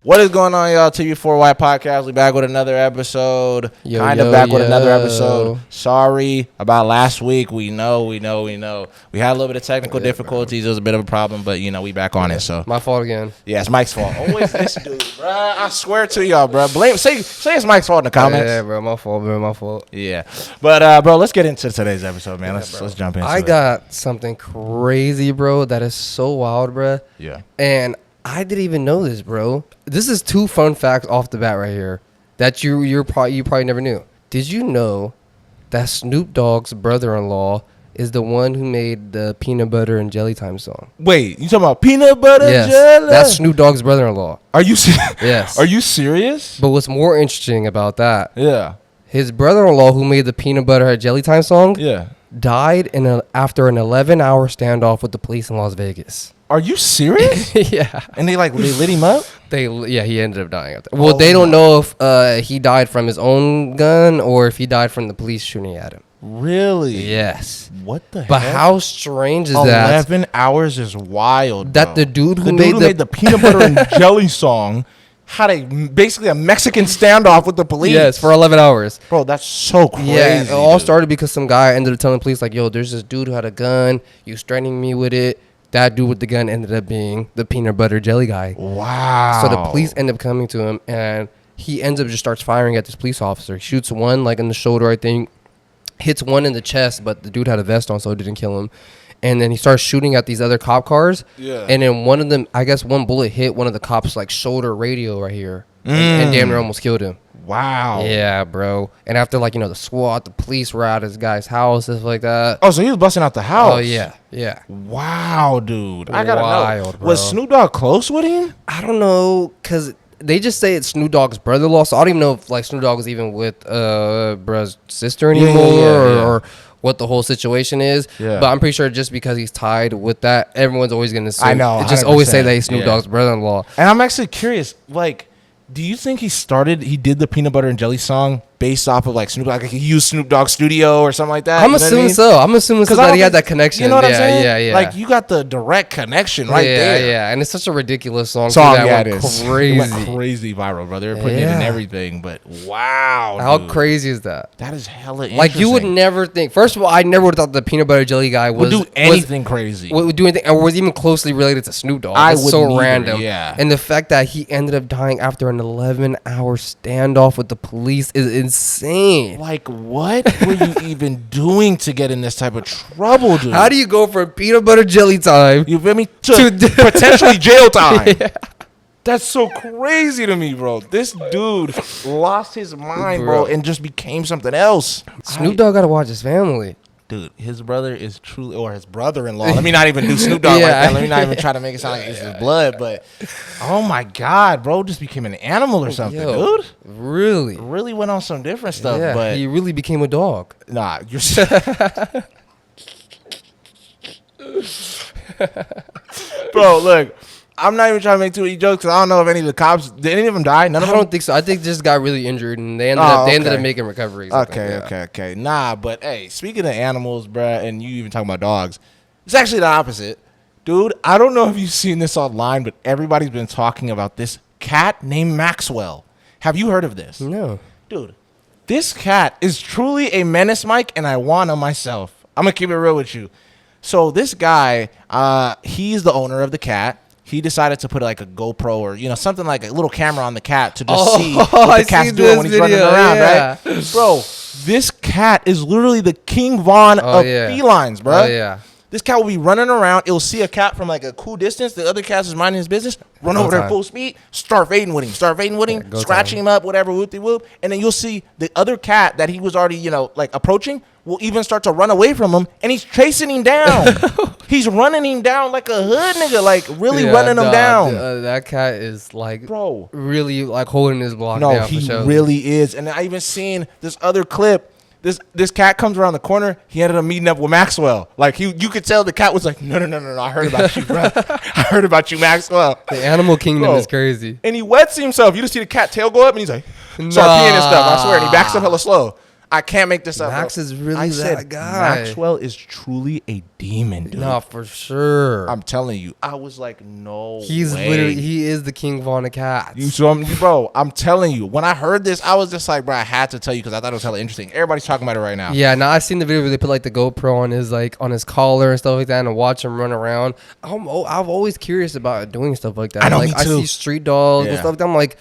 What is going on, y'all? TV4Y Podcast. We back with another episode. With another episode. Sorry about last week. We know. We had a little bit of technical difficulties. It was a bit of a problem, but, we back on it. So my fault again. Yeah, it's Mike's fault. Always this dude, bro. I swear to y'all, bro. Say it's Mike's fault in the comments. Yeah, bro. My fault. Yeah. But, bro, let's get into today's episode, man. Let's jump into it. I got something crazy, bro, that is so wild, bro. Yeah. And I didn't even know this, bro. This is 2 fun facts off the bat right here that you probably never knew. Did you know that Snoop Dogg's brother-in-law is the one who made the Peanut Butter and Jelly Time song? Wait, you talking about peanut butter jelly? That's Snoop Dogg's brother-in-law. Are you serious? Yes. Are you serious? But what's more interesting about that? Yeah. His brother-in-law who made the Peanut Butter and Jelly Time song died after an 11-hour standoff with the police in Las Vegas. Are you serious? Yeah. And they lit him up? He ended up dying after. Well, they don't know if he died from his own gun or if he died from the police shooting at him. Really? Yes. What the heck? But how strange is 11 hours is wild, that bro. the dude who made the Peanut Butter and Jelly song had basically a Mexican standoff with the police. Yes, for 11 hours. Bro, that's so crazy. Yeah, it all started because some guy ended up telling the police, like, yo, there's this dude who had a gun. You threatening me with it. That dude with the gun ended up being the peanut butter jelly guy. Wow. So the police end up coming to him, and he ends up just starts firing at this police officer. He shoots one, like, in the shoulder, I think. Hits one in the chest, but the dude had a vest on, so it didn't kill him. And then he starts shooting at these other cop cars. Yeah. And then one of them, I guess one bullet hit one of the cops' like shoulder radio right here. And damn near almost killed him. Wow. Yeah, bro. And after the SWAT, the police were at his guy's house, stuff like that. Oh, so he was busting out the house. Oh, yeah. Wow, dude. I gotta know. Bro. Was Snoop Dogg close with him? I don't know, because they just say it's Snoop Dogg's brother-in-law, so I don't even know if Snoop Dogg was even with bruh's sister anymore or what the whole situation is. Yeah. But I'm pretty sure just because he's tied with that, everyone's always going to say, I know, just always say that he's Snoop Dogg's brother-in-law. And I'm actually curious, do you think he did the Peanut Butter and Jelly song based off of Snoop Dogg? He used Snoop Dogg's studio or something like that? I'm assuming so. I'm assuming so that he had that connection. You know what I'm saying? Yeah. You got the direct connection there. Yeah. And it's such a ridiculous song. It is. Crazy. It went crazy viral, bro. They were putting it in everything, but wow. How crazy is that? That is hella interesting. You would never think. First of all, I never would have thought the peanut butter jelly guy would do anything crazy. Would do anything, or was even closely related to Snoop Dogg. It's so random. Yeah. And the fact that he ended up dying after an 11-hour standoff with the police is insane. What were you even doing to get in this type of trouble, dude? How do you go from peanut butter jelly time, you feel me, to potentially jail time? Yeah. That's so crazy to me, bro. This dude lost his mind, bro, and just became something else. Snoop Dogg got to watch his family. Dude, his brother is truly, or his brother-in-law. Let me not even do Snoop Dogg like that. Let me not even try to make it sound like it's his blood. But, oh my God, bro, just became an animal or something, dude. Really went on some different stuff. Yeah, but he really became a dog. Nah, you're... Bro, look. I'm not even trying to make too many jokes because I don't know if any of the cops, did any of them die? None of them? I don't think so. I think just got really injured and they ended up making recoveries. Okay. Nah, but hey, speaking of animals, bruh, and you even talking about dogs, it's actually the opposite. Dude, I don't know if you've seen this online, but everybody's been talking about this cat named Maxwell. Have you heard of this? No. Dude, this cat is truly a menace, Mike, and I want him myself. I'm going to keep it real with you. So this guy, he's the owner of the cat. He decided to put a GoPro or, something like a little camera on the cat to just see what the cat's doing when he's running around, right? Bro, this cat is literally the King Von of felines, bro. Oh, yeah. This cat will be running around. It'll see a cat from a cool distance. The other cat is minding his business. Run over there full speed. Start fading with him. Scratching him up, whatever, whoop-de-whoop. And then you'll see the other cat that he was already, approaching will even start to run away from him. And he's chasing him down. He's running him down like a hood nigga. Really running him down. That cat is bro, really holding his block down. No, he really is. And I even seen this other clip. This cat comes around the corner. He ended up meeting up with Maxwell. You could tell the cat was like, no. I heard about you, bro. I heard about you, Maxwell. The animal kingdom is crazy. And he wets himself. You just see the cat tail go up, and he's like, start peeing and stuff. I swear. And he backs up hella slow. I can't make this up. Max bro. is really I that said guy. Maxwell is truly a demon, dude. No, for sure. I'm telling you. I was like, no He's way. literally, he is the King Von of cats. You saw me, bro. I'm telling you. When I heard this, I was just like, bro, I had to tell you because I thought it was hella interesting. Everybody's talking about it right now. Yeah, now I've seen the video where they put like the GoPro on his collar and stuff like that, and watch him run around. I'm always curious about doing stuff like that. I know, like me I too. see street dogs and Yeah. stuff like that. I'm like,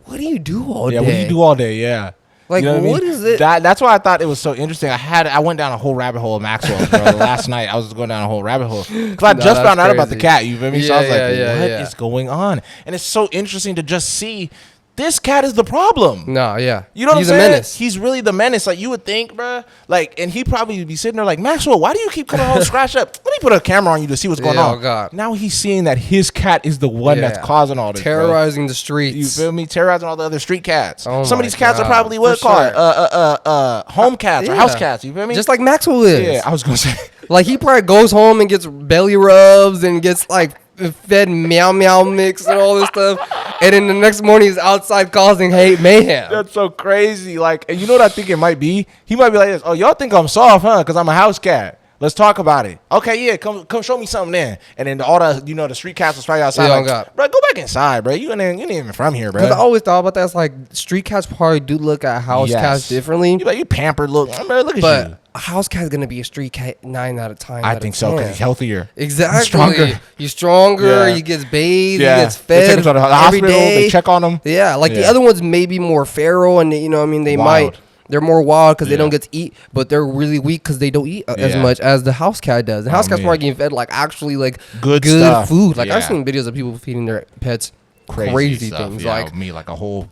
what do you do all day? Yeah, what do you do all day? Yeah. Like, You know what is it? That's why I thought it was so interesting. I went down a whole rabbit hole of Maxwell, bro. Last night I was going down a whole rabbit hole because I No, just that's found out about the crazy. cat. You feel me? So I was like, Yeah, what yeah. is going on? And it's so interesting to just see this cat is the problem. No, yeah. You know what He's I'm a saying? menace. He's really the menace. Like you would think, bro. Like, and he'd probably be sitting there like, Maxwell, why do you keep coming home scratched up? Let me put a camera on you to see what's going Yeah, on. oh, God. Now he's seeing that his cat is the one that's Yeah. causing all this. Bro. Terrorizing the streets. You feel me? Terrorizing all the other street cats. Oh Some of my these cats are God. probably For what call it? sure. Home cats or Yeah. house cats. You feel me? Just like Maxwell is. yeah, I was gonna say. Like he probably goes home and gets belly rubs and gets like fed meow meow mix and all this stuff, and then the next morning he's outside causing hate mayhem. That's so crazy. Like, and you know what I think it might be? He might be like this. Oh, y'all think I'm soft, huh? Because I'm a house cat. Let's talk about it. Okay, yeah, come show me something then. And then all the the street cats was probably outside. Yeah, like, God. bro, go back inside, bro. You ain't even from here, bro. Because I always thought about that. It's like street cats probably do look at house Yes. cats differently, You pampered look, bro. Look at but you. a house cat's gonna be a street cat 9 out of 10. I think so because he's healthier. Exactly. stronger. He's stronger. Yeah. He gets bathed. Yeah, He gets they take fed him to the every hospital. day. They check on him. Yeah, like the Yeah. other ones may be more feral, and you know, what I mean, they Wild. they're more wild because they Yeah. don't get to eat, but they're really weak because they don't eat as Yeah. much as the house cat does. The house cat's man. probably getting fed like actually like Good stuff. food. Like I've Yeah. seen videos of people feeding their pets crazy stuff. things Yeah, like me like a whole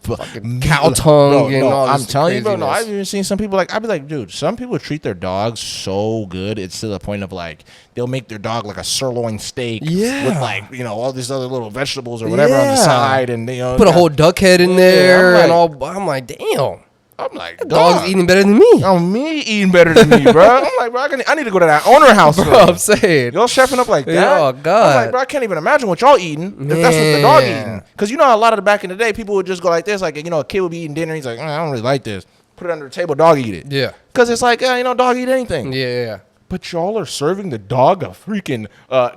cow tongue and all I'm this telling you, bro. No, craziness. I've even seen some people like I'd be like, dude, some people treat their dogs so good. It's to the point of like they'll make their dog like a sirloin steak, Yeah. with like all these other little vegetables or whatever on the Yeah. side, and put a whole duck head in there I'm and like- all. I'm like, damn, I'm like, dog's dog. eating better than me. Oh, me eating better than me, bro. I'm like, bro, I need to go to that owner house. Bro, bro. I'm saying. Y'all chefing up like that? Yeah, I'm God. like, bro, I can't even imagine what y'all eating if that's what the dog Man. eating. Because you know, a lot of the back in the day, people would just go like this. Like, a kid would be eating dinner. He's like, I don't really like this. Put it under the table, dog eat it. Yeah. Because it's like, dog eat anything. Yeah. But y'all are serving the dog a freaking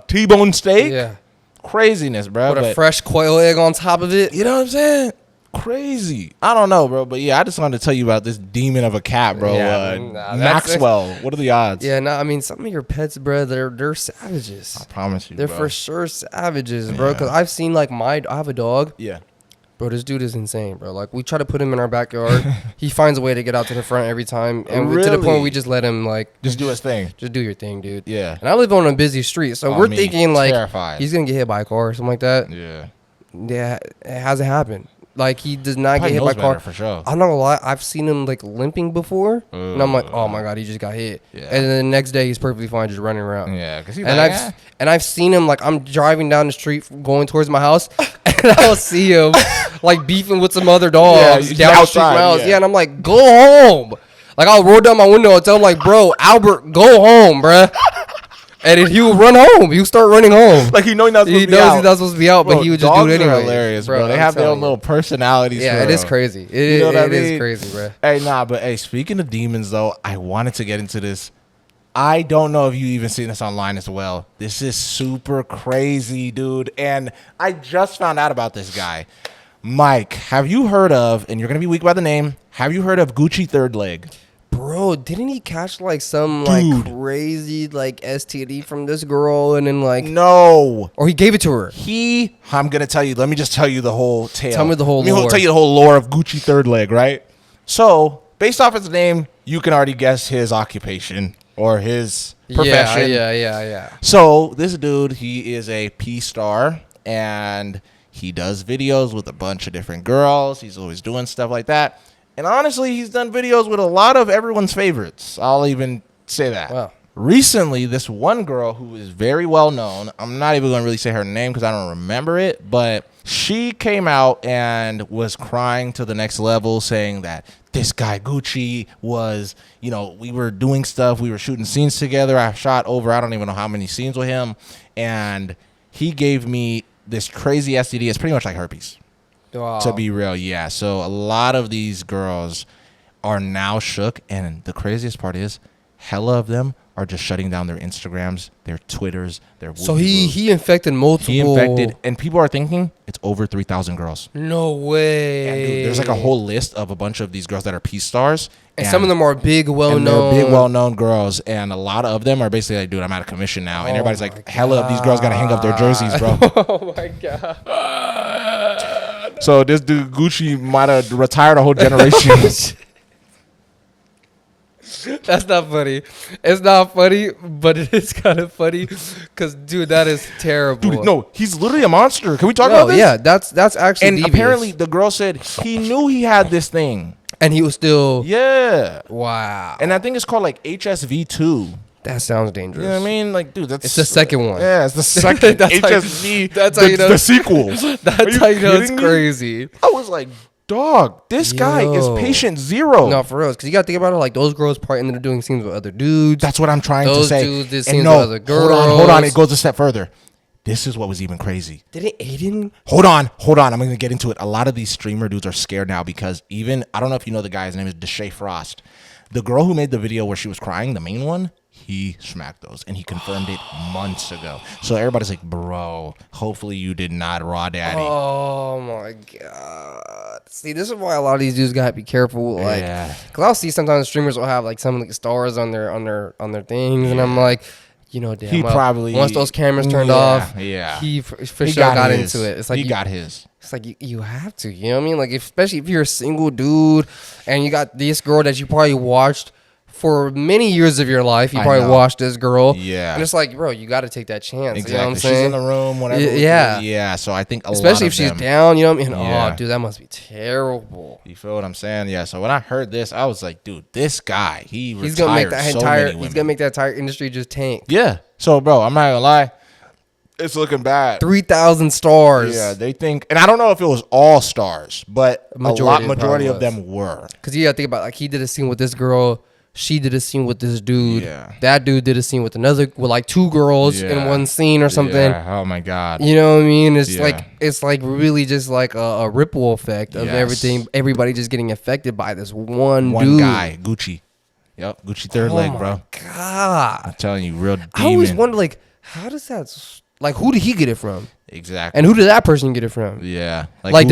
T-bone steak? Yeah. Craziness, bro. Put a fresh quail egg on top of it. You know what I'm saying? Crazy. I don't know, bro. But yeah, I just wanted to tell you about this demon of a cat, bro. Yeah, nah, that's- Maxwell. What are the odds? Yeah, no, I mean, some of your pets, bro, they're savages. I promise you, They're bro. for sure savages, bro. Yeah. Because I've seen like I have a dog, Yeah. bro. This dude is insane, bro. Like we try to put him in our backyard, he finds a way to get out to the front every time, and to the point Really? where we just let him like Just do his thing. just do your thing, dude. Yeah. And I live on a busy street, so Oh, we're me, thinking like terrified. he's gonna get hit by a car or something like that. Yeah. Yeah, it hasn't happened. Like he does not Probably get hit by knows a car. better, for sure. I'm not gonna lie, I've seen him like limping before, and I'm like, oh my god, he just got hit. Yeah. And then the next day he's perfectly fine, just running around. Yeah, because he's And like, I've seen him like I'm driving down the street going towards my house, and I'll see him like beefing with some other dogs he's down the street from outside, my house. yeah. Yeah, and I'm like, go home. Like I'll roll down my window and tell him like, bro, Albert, go home, bruh. And then he would run home. He would start running home. like he knows he's not supposed He to be knows out. he's not supposed to be out, but Bro, he would just do dogs it are anyway. hilarious, bro. They I'm have their telling own you. little personalities. Yeah, for it is real. crazy. You know what I It is mean? crazy, bro. Hey, nah, but hey, speaking of demons, though, I wanted to get into this. I don't know if you even seen this online as well. This is super crazy, dude. And I just found out about this guy. Mike, have you heard of, and you're going to be weak by the name, have you heard of Gucci Third Leg? Bro, didn't he catch like some Dude. like crazy like STD from this girl and then like No. or he gave it to her? I'm going to tell you, let me just tell you the whole tale. Tell me the whole Let me lore. tell you the whole lore of Gucci Third Leg, right? So, based off his name, you can already guess his occupation or his profession. Yeah. So this dude, he is a P-star, and he does videos with a bunch of different girls. He's always doing stuff like that. And honestly, he's done videos with a lot of everyone's favorites. I'll even say that. Wow. Recently, this one girl who is very well known, I'm not even going to really say her name because I don't remember it, but she came out and was crying to the next level, saying that this guy Gucci was, we were doing stuff, we were shooting scenes together. I shot over, I don't even know how many scenes with him, and he gave me this crazy STD. It's pretty much like herpes. Wow. To be real, yeah. So a lot of these girls are now shook. And the craziest part is, hella of them are just shutting down their Instagrams, their Twitters, their. So he infected multiple. He infected, and people are thinking it's over 3,000 girls. No way. And dude, there's like a whole list of a bunch of these girls that are Peace Stars. And some of them are big, well-known. Big, well-known girls. And a lot of them are basically like, dude, I'm out of commission now. And everybody's like, hella of these girls got to hang up their jerseys, bro. Oh, my God. So this dude, Gucci, might have retired a whole generation. That's not funny. It's not funny, but it is kind of funny because, dude, that is terrible. Dude, no, he's literally a monster. Can we talk about this? Yeah, that's actually And devious. apparently the girl said he knew he had this thing. And he was still... Yeah. Wow. And I think it's called like HSV2. That sounds dangerous. You know what I mean? Like, dude, that's... It's the second one. Yeah, it's the second. That's HSV. that's how you know... The sequel. That's how you know it's crazy. I was like, dog, this guy is patient zero. No, for real. Because you got to think about it. Like, those girls probably ended up doing scenes with other dudes. That's what I'm trying to say. Those dudes did And scenes no, with other girls. hold on. It goes a step further. This is what was even crazy. Didn't Aiden... Hold on. I'm going to get into it. A lot of these streamer dudes are scared now because even, I don't know if you know the guy, his name is Deshae Frost. The girl who made the video where she was crying, the main one, he smacked those and he confirmed it months ago. So everybody's like, bro, hopefully you did not raw daddy. Oh, my God. See, this is why a lot of these dudes got to be careful. Like, Yeah. because I'll see sometimes streamers will have, like, some like stars on their things. And I'm like... You know, damn. He probably once those cameras turned off. Yeah, he for sure got into it. It's like he got his. It's like you have to. You know what I mean? Like especially if you're a single dude and you got this girl that you probably watched for many years of your life. You probably watched this girl. Yeah, and it's like, bro, you got to take that chance. Exactly. You know what I'm saying? She's in the room. Whatever. Yeah. So I think especially if she's down. You know what I mean? Yeah. Oh, dude, that must be terrible. You feel what I'm saying? Yeah. So when I heard this, I was like, dude, this guy, he's gonna make that entire industry just tank. Yeah. So, bro, I'm not gonna lie, it's looking bad. 3,000 stars. Yeah, they think, and I don't know if it was all stars, but majority of them were. Because you gotta think about, like, he did a scene with this girl, she did a scene with this dude. Yeah. That dude did a scene with like 2 girls in one scene or something. Yeah. Oh my God. You know what I mean? It's like really just like a ripple effect of everything. Everybody just getting affected by this one dude. Guy, Gucci. Yep, Gucci third leg, bro. Oh my God. I'm telling you, real demon. I always wonder, like, how does that, like, who did he get it from? Exactly. And who did that person get it from? Yeah. Like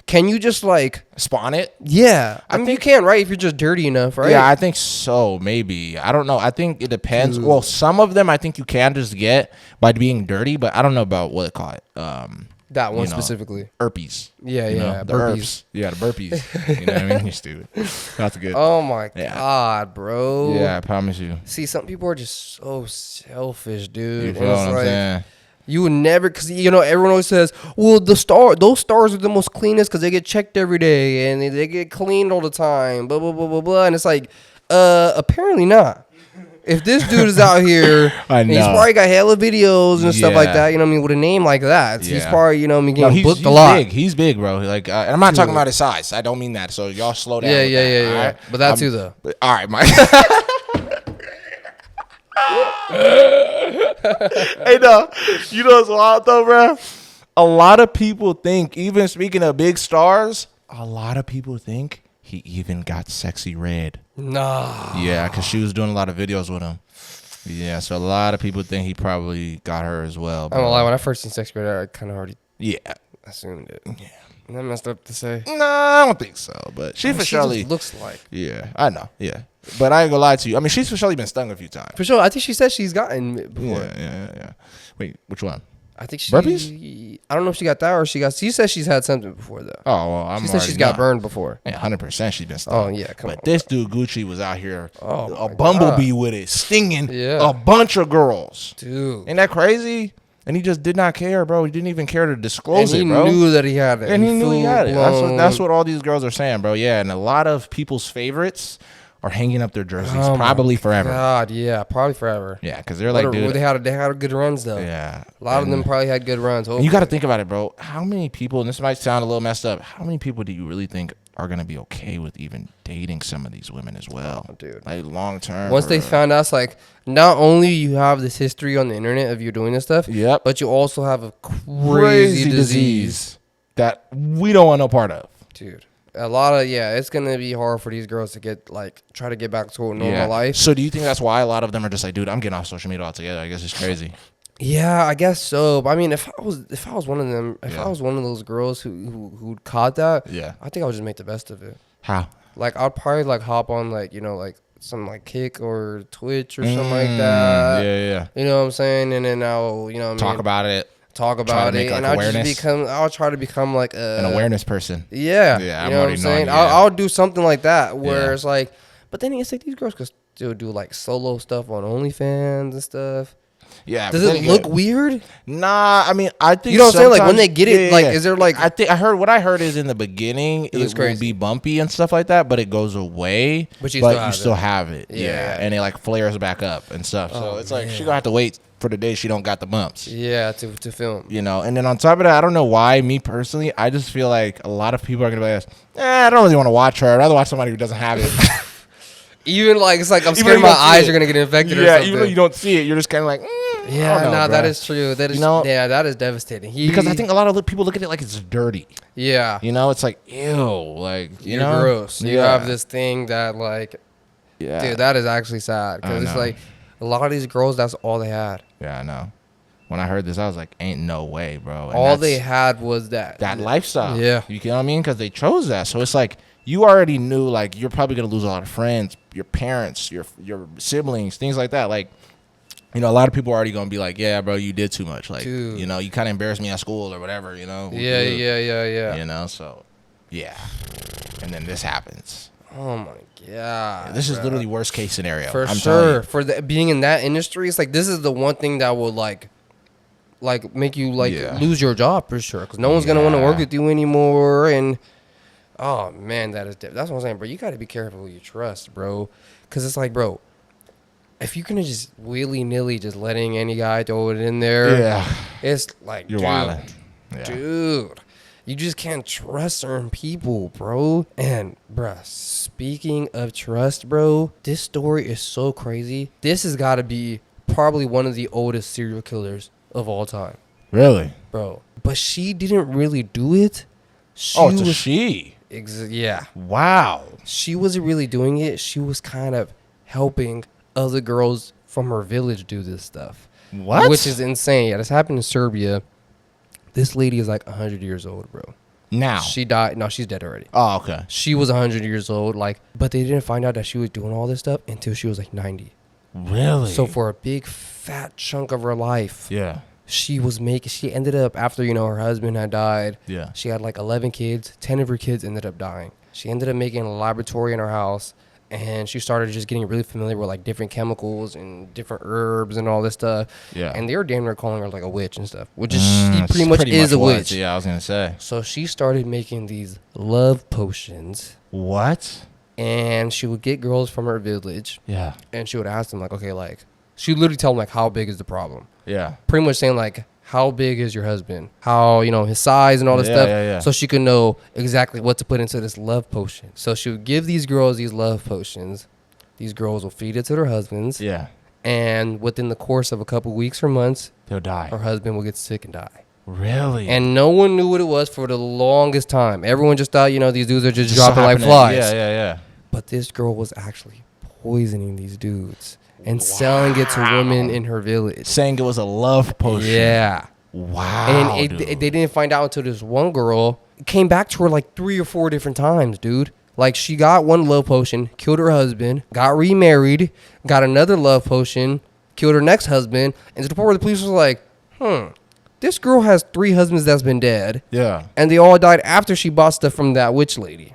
can you just, like... Spawn it? Yeah. I mean, you can, right? If you're just dirty enough, right? Yeah, I think so, maybe. I don't know. I think it depends. Well, some of them I think you can just get by being dirty, but I don't know about what they call it. That one specifically. Herpes. Yeah, the burpees. herpes. Yeah, the burpees. You know what I mean? You're stupid. That's good. Oh my God, bro. Yeah, I promise you. See, some people are just so selfish, dude. You feel what I'm saying? You would never, because, you know, everyone always says, well, those stars are the most cleanest because they get checked every day and they get cleaned all the time, blah, blah, blah, blah, blah. And it's like, apparently not. If this dude is out here, and he's probably got hella videos and stuff like that, you know what I mean, with a name like that, he's probably, you know what I mean, getting booked a lot. He's big, bro. Like, and I'm not talking about his size. I don't mean that. So y'all slow down. Yeah. Right? But that too, though. All right, Mike. Hey, no, you know what's wild though, bro? A lot of people think, even speaking of big stars, a lot of people think he even got Sexy Red. Nah. Yeah, because she was doing a lot of videos with him. Yeah, so a lot of people think he probably got her as well. Bro. I'm gonna lie, when I first seen Sexy Red, I kind of already assumed it. Yeah. Isn't that messed up to say? No, I don't think so. But she for surely looks like. Yeah, I know. Yeah, but I ain't gonna lie to you. I mean, she's for surely been stung a few times. For sure, I think she said she's gotten it before. Yeah. Wait, which one? I think burpees? I don't know if she got that or she said she's had something before though. Oh well, she said she's got burned before. Yeah, 100% she's been stung. Oh yeah, come on. But this dude Gucci was out here, a bumblebee with it, stinging a bunch of girls. Dude, ain't that crazy? And he just did not care, bro. He didn't even care to disclose it, bro. He knew that he had it. And he knew he had it. That's what all these girls are saying, bro. Yeah, and a lot of people's favorites are hanging up their jerseys probably forever. God, yeah, probably forever. Yeah, because they're like, dude, they had good runs though. Yeah, a lot of them probably had good runs. You got to think about it, bro. How many people? And this might sound a little messed up. How many people do you really think are gonna be okay with even dating some of these women as well, dude? Like long term. Once they found out, like not only you have this history on the internet of you doing this stuff, but you also have a crazy disease that we don't want no part of, dude. A lot of it's gonna be hard for these girls to try to get back to a normal life. So do you think that's why a lot of them are just like, dude, I'm getting off social media altogether? I guess it's crazy. Yeah, I guess so. But I mean, if I was one of them, if I was one of those girls who caught that, I think I would just make the best of it. How? Like I'd probably hop on some Kick or Twitch or something like that. Yeah. You know what I'm saying? And then I'll talk about it. And I'll try to become like an awareness person. Yeah. Yeah, you know what I'm saying? I'll do something like that where it's like, but then it's like these girls could still do like solo stuff on OnlyFans and stuff. Yeah. Does it look weird? Nah, I mean, I think you know what I'm saying. Like when they get it, is there like? What I heard is in the beginning it will be bumpy and stuff like that, but it goes away. But you still have it. Yeah, and it like flares back up and stuff. So it's like she gonna have to wait for the day she don't got the bumps. Yeah, to film. You know, and then on top of that, I don't know why. Me personally, I just feel like a lot of people are gonna be like, I don't really want to watch her. I'd rather watch somebody who doesn't have it. Even like it's like I'm scared my eyes are gonna get infected. Yeah, or something. Even though you don't see it, you're just kind of like. That is true. That is, that is devastating. Because I think a lot of people look at it like it's dirty. Yeah. You know, it's like, ew. Like, you're gross. You have this thing that, like, dude, that is actually sad. Because it's like, a lot of these girls, that's all they had. Yeah, I know. When I heard this, I was like, ain't no way, bro. And all they had was that. That lifestyle. Yeah. You know what I mean? Because they chose that. So it's like, you already knew, like, you're probably going to lose a lot of friends, your parents, your siblings, things like that. Like, you know, a lot of people are already going to be like, yeah, bro, you did too much. Like, dude. You know, you kind of embarrassed me at school or whatever, you know? Yeah. You know, so, yeah. And then this happens. Oh, my God. Yeah, this is literally worst case scenario. For sure. For being in that industry, it's like, this is the one thing that will, like make you, lose your job for sure. Because no one's going to want to work with you anymore. And, oh, man, that's what I'm saying, bro. You got to be careful who you trust, bro. Because it's like, bro. If you're gonna just willy-nilly just letting any guy throw it in there, it's like, you're wilding. Dude, you just can't trust certain people, bro. And, bruh, speaking of trust, bro, this story is so crazy. This has got to be probably one of the oldest serial killers of all time. Really? Bro. But she didn't really do it. It's a she? Yeah. Wow. She wasn't really doing it. She was kind of helping other girls from her village do this stuff. What? Which is insane. Yeah, this happened in Serbia. This lady is like 100 years old, bro. Now? She died. No, she's dead already. Oh, okay. She was 100 years old. But they didn't find out that she was doing all this stuff until she was like 90. Really? So for a big fat chunk of her life, she ended up, after, her husband had died, she had like 11 kids. 10 of her kids ended up dying. She ended up making a laboratory in her house. And she started just getting really familiar with like different chemicals and different herbs and all this stuff. Yeah. And they were damn near calling her like a witch and stuff, which is she pretty much is a witch. Yeah, I was gonna say. So she started making these love potions. What? And she would get girls from her village. Yeah. And she would ask them like, okay, like she would literally tell them like how big is the problem. Yeah. Pretty much saying like, how big is your husband? How, his size and all this stuff. Yeah. So she could know exactly what to put into this love potion. So she would give these girls these love potions. These girls will feed it to their husbands. Yeah. And within the course of a couple weeks or months, they'll die. Her husband will get sick and die. Really? And no one knew what it was for the longest time. Everyone just thought, these dudes are just dropping like flies. Yeah. But this girl was actually poisoning these dudes. And selling it to women in her village. Saying it was a love potion. Yeah. Wow. And they didn't find out until this one girl came back to her like 3 or 4 different times, dude. Like she got one love potion, killed her husband, got remarried, got another love potion, killed her next husband. And to the point where the police was like, this girl has 3 husbands that's been dead. Yeah. And they all died after she bought stuff from that witch lady.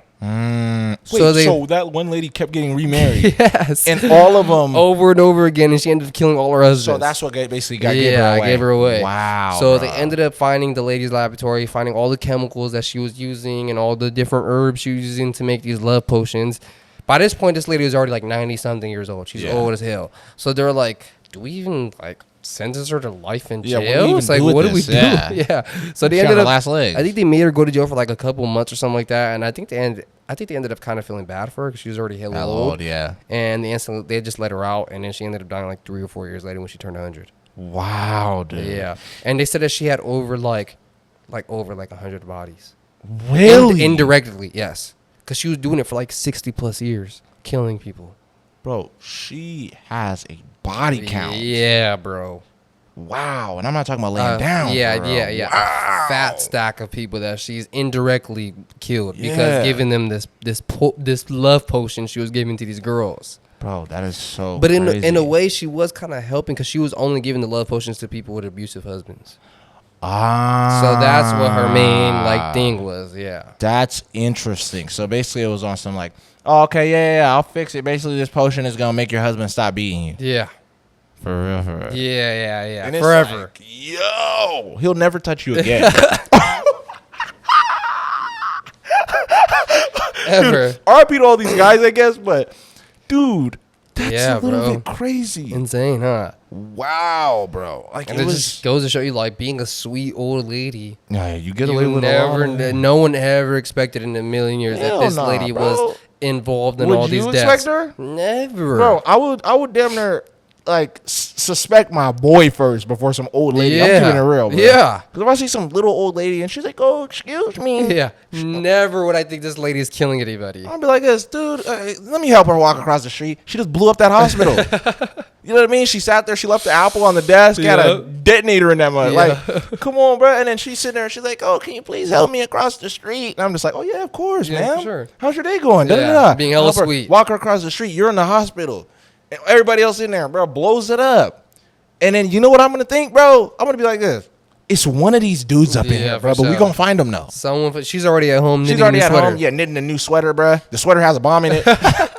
So that one lady kept getting remarried. Yes. And all of them. Over and over again, and she ended up killing all her husbands. So that's what basically gave her away. Wow. So they ended up finding the lady's laboratory, finding all the chemicals that she was using and all the different herbs she was using to make these love potions. By this point, this lady was already like 90-something years old. She's old as hell. So they're like, do we even like sentence her to life in jail? It's like, what do we do? Yeah. So they ended up last legs. I think they made her go to jail for like a couple months or something like that. And I think they ended up kind of feeling bad for her because she was already hella old. Yeah. And they just let her out, and then she ended up dying like 3 or 4 years later when she turned 100. Wow, dude. Yeah. And they said that she had over 100 bodies. Really? Indirectly, yes. because she was doing it for like 60 plus years, killing people. Bro, she has a body count. Yeah, bro. Wow, and I'm not talking about laying down. Yeah, bro. yeah. Wow. A fat stack of people that she's indirectly killed because giving them this love potion she was giving to these girls. Bro, that is so. But crazy. in a way, she was kind of helping because she was only giving the love potions to people with abusive husbands. So that's what her main like thing was. Yeah, that's interesting. So basically, it was on some like, oh, okay, yeah, I'll fix it. Basically, this potion is gonna make your husband stop beating you. Yeah. For real, for real. Yeah. And Forever. Like, yo, he'll never touch you again. Ever. RIP to all these guys, I guess, but dude, that's a little bro. bit crazy. Insane, huh? Wow, bro. Like, And it just goes to show you, like, being a sweet old lady. Yeah, you get away with a lot. No one ever expected in a million years that this lady was involved in all these deaths. Would you expect her? Never. Bro, I would damn near like suspect my boy first before some old lady. I'm keeping it real, bro. Yeah. Because if I see some little old lady and she's like, oh, excuse me. Yeah. Never would I think this lady is killing anybody. I'll be like this, dude, let me help her walk across the street. She just blew up that hospital. You know what I mean? She sat there, she left the apple on the desk, had a detonator in that mud. Like, come on, bro. And then she's sitting there and she's like, oh, can you please help me across the street? And I'm just like, oh, yeah, of course, man. For sure. How's your day going? Yeah, being hella sweet. Walk her across the street. You're in the hospital. And everybody else in there, bro, blows it up. And then you know what I'm going to think, bro? I'm going to be like this. It's one of these dudes up in here, bro, but we going to find them, though. Someone, she's already at home knitting She's already a new at sweater. home, knitting a new sweater, bro. The sweater has a bomb in it.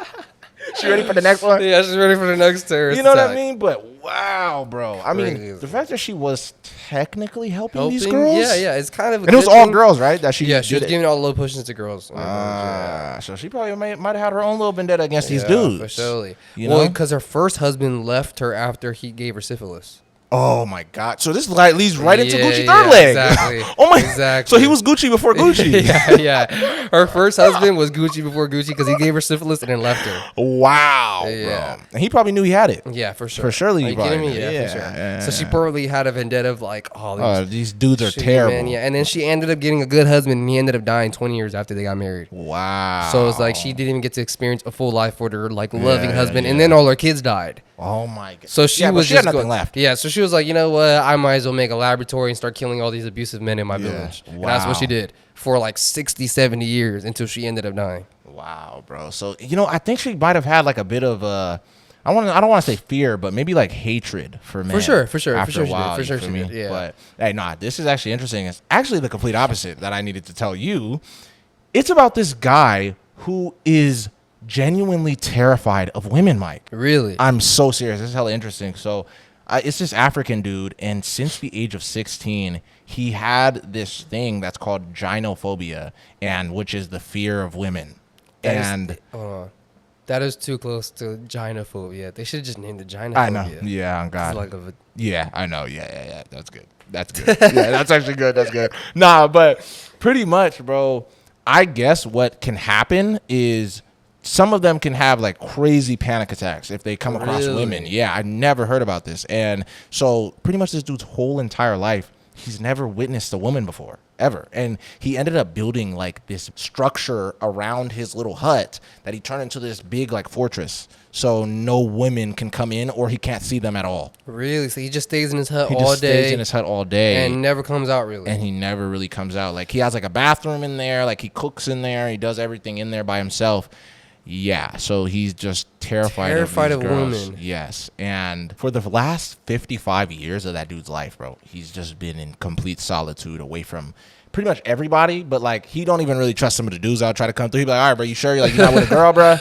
She ready for the next one? Yeah, she's ready for the next terrorist You know attack. what I mean? But wow, bro. I mean, Crazy. the fact that she was technically helping these girls. Yeah, it's kind of. And it was all girls, right? That she she was did it. giving all the low potions to girls. So she probably might have had her own little vendetta against these dudes. For surely. You Well, know? because her first husband left her after he gave her syphilis. Oh my God! So this leads right into Yeah, Gucci yeah, third leg. exactly. Oh my! Exactly. So he was Gucci before Gucci. yeah. Her first husband was Gucci before Gucci because he gave her syphilis and then left her. Wow, Yeah. bro. And he probably knew he had it. Yeah, for sure. For surely Are he you kidding probably me? knew. Yeah, for sure. So she probably had a vendetta of like, These dudes are shitty terrible. men, yeah. And then she ended up getting a good husband and he ended up dying 20 years after they got married. Wow. So it's like she didn't even get to experience a full life with her like loving husband, and yeah. then all her kids died. Oh my God. So she was she had just nothing left. Yeah, so she was like, you know what? I might as well make a laboratory and start killing all these abusive men in my village. And that's what she did for like 60, 70 years until she ended up dying. Wow, bro. So I think she might have had like a bit of I don't want to say fear, but maybe like hatred for men. For sure. After a while, For sure you she feel did. me? Yeah. But hey, this is actually interesting. It's actually the complete opposite that I needed to tell you. It's about this guy who is genuinely terrified of women, Mike. Really? I'm so serious. This is hella interesting. So it's this African dude, and since the age of 16, he had this thing that's called gynophobia, and which is the fear of women. That is too close to gynophobia. They should have just named it gynophobia. I know. Yeah, on God. Yeah, I know. Yeah. That's good. That's good. Yeah, that's actually good. That's good. Nah, but pretty much, bro, I guess what can happen is some of them can have like crazy panic attacks if they come across women. Yeah, I never heard about this. And so pretty much this dude's whole entire life, he's never witnessed a woman before, ever. And he ended up building like this structure around his little hut that he turned into this big like fortress. So no women can come in or he can't see them at all. Really? So he just stays in his hut all day? He just stays in his hut all day. And never comes out, really? And he never really comes out. Like he has like a bathroom in there. Like he cooks in there. He does everything in there by himself. Yeah, so he's just terrified of women. Yes, and for the last 55 years of that dude's life, bro, he's just been in complete solitude, away from pretty much everybody. But like, he don't even really trust some of the dudes out try to come through. He'd be like, "All right, bro, you sure? You're not with a girl, bro?"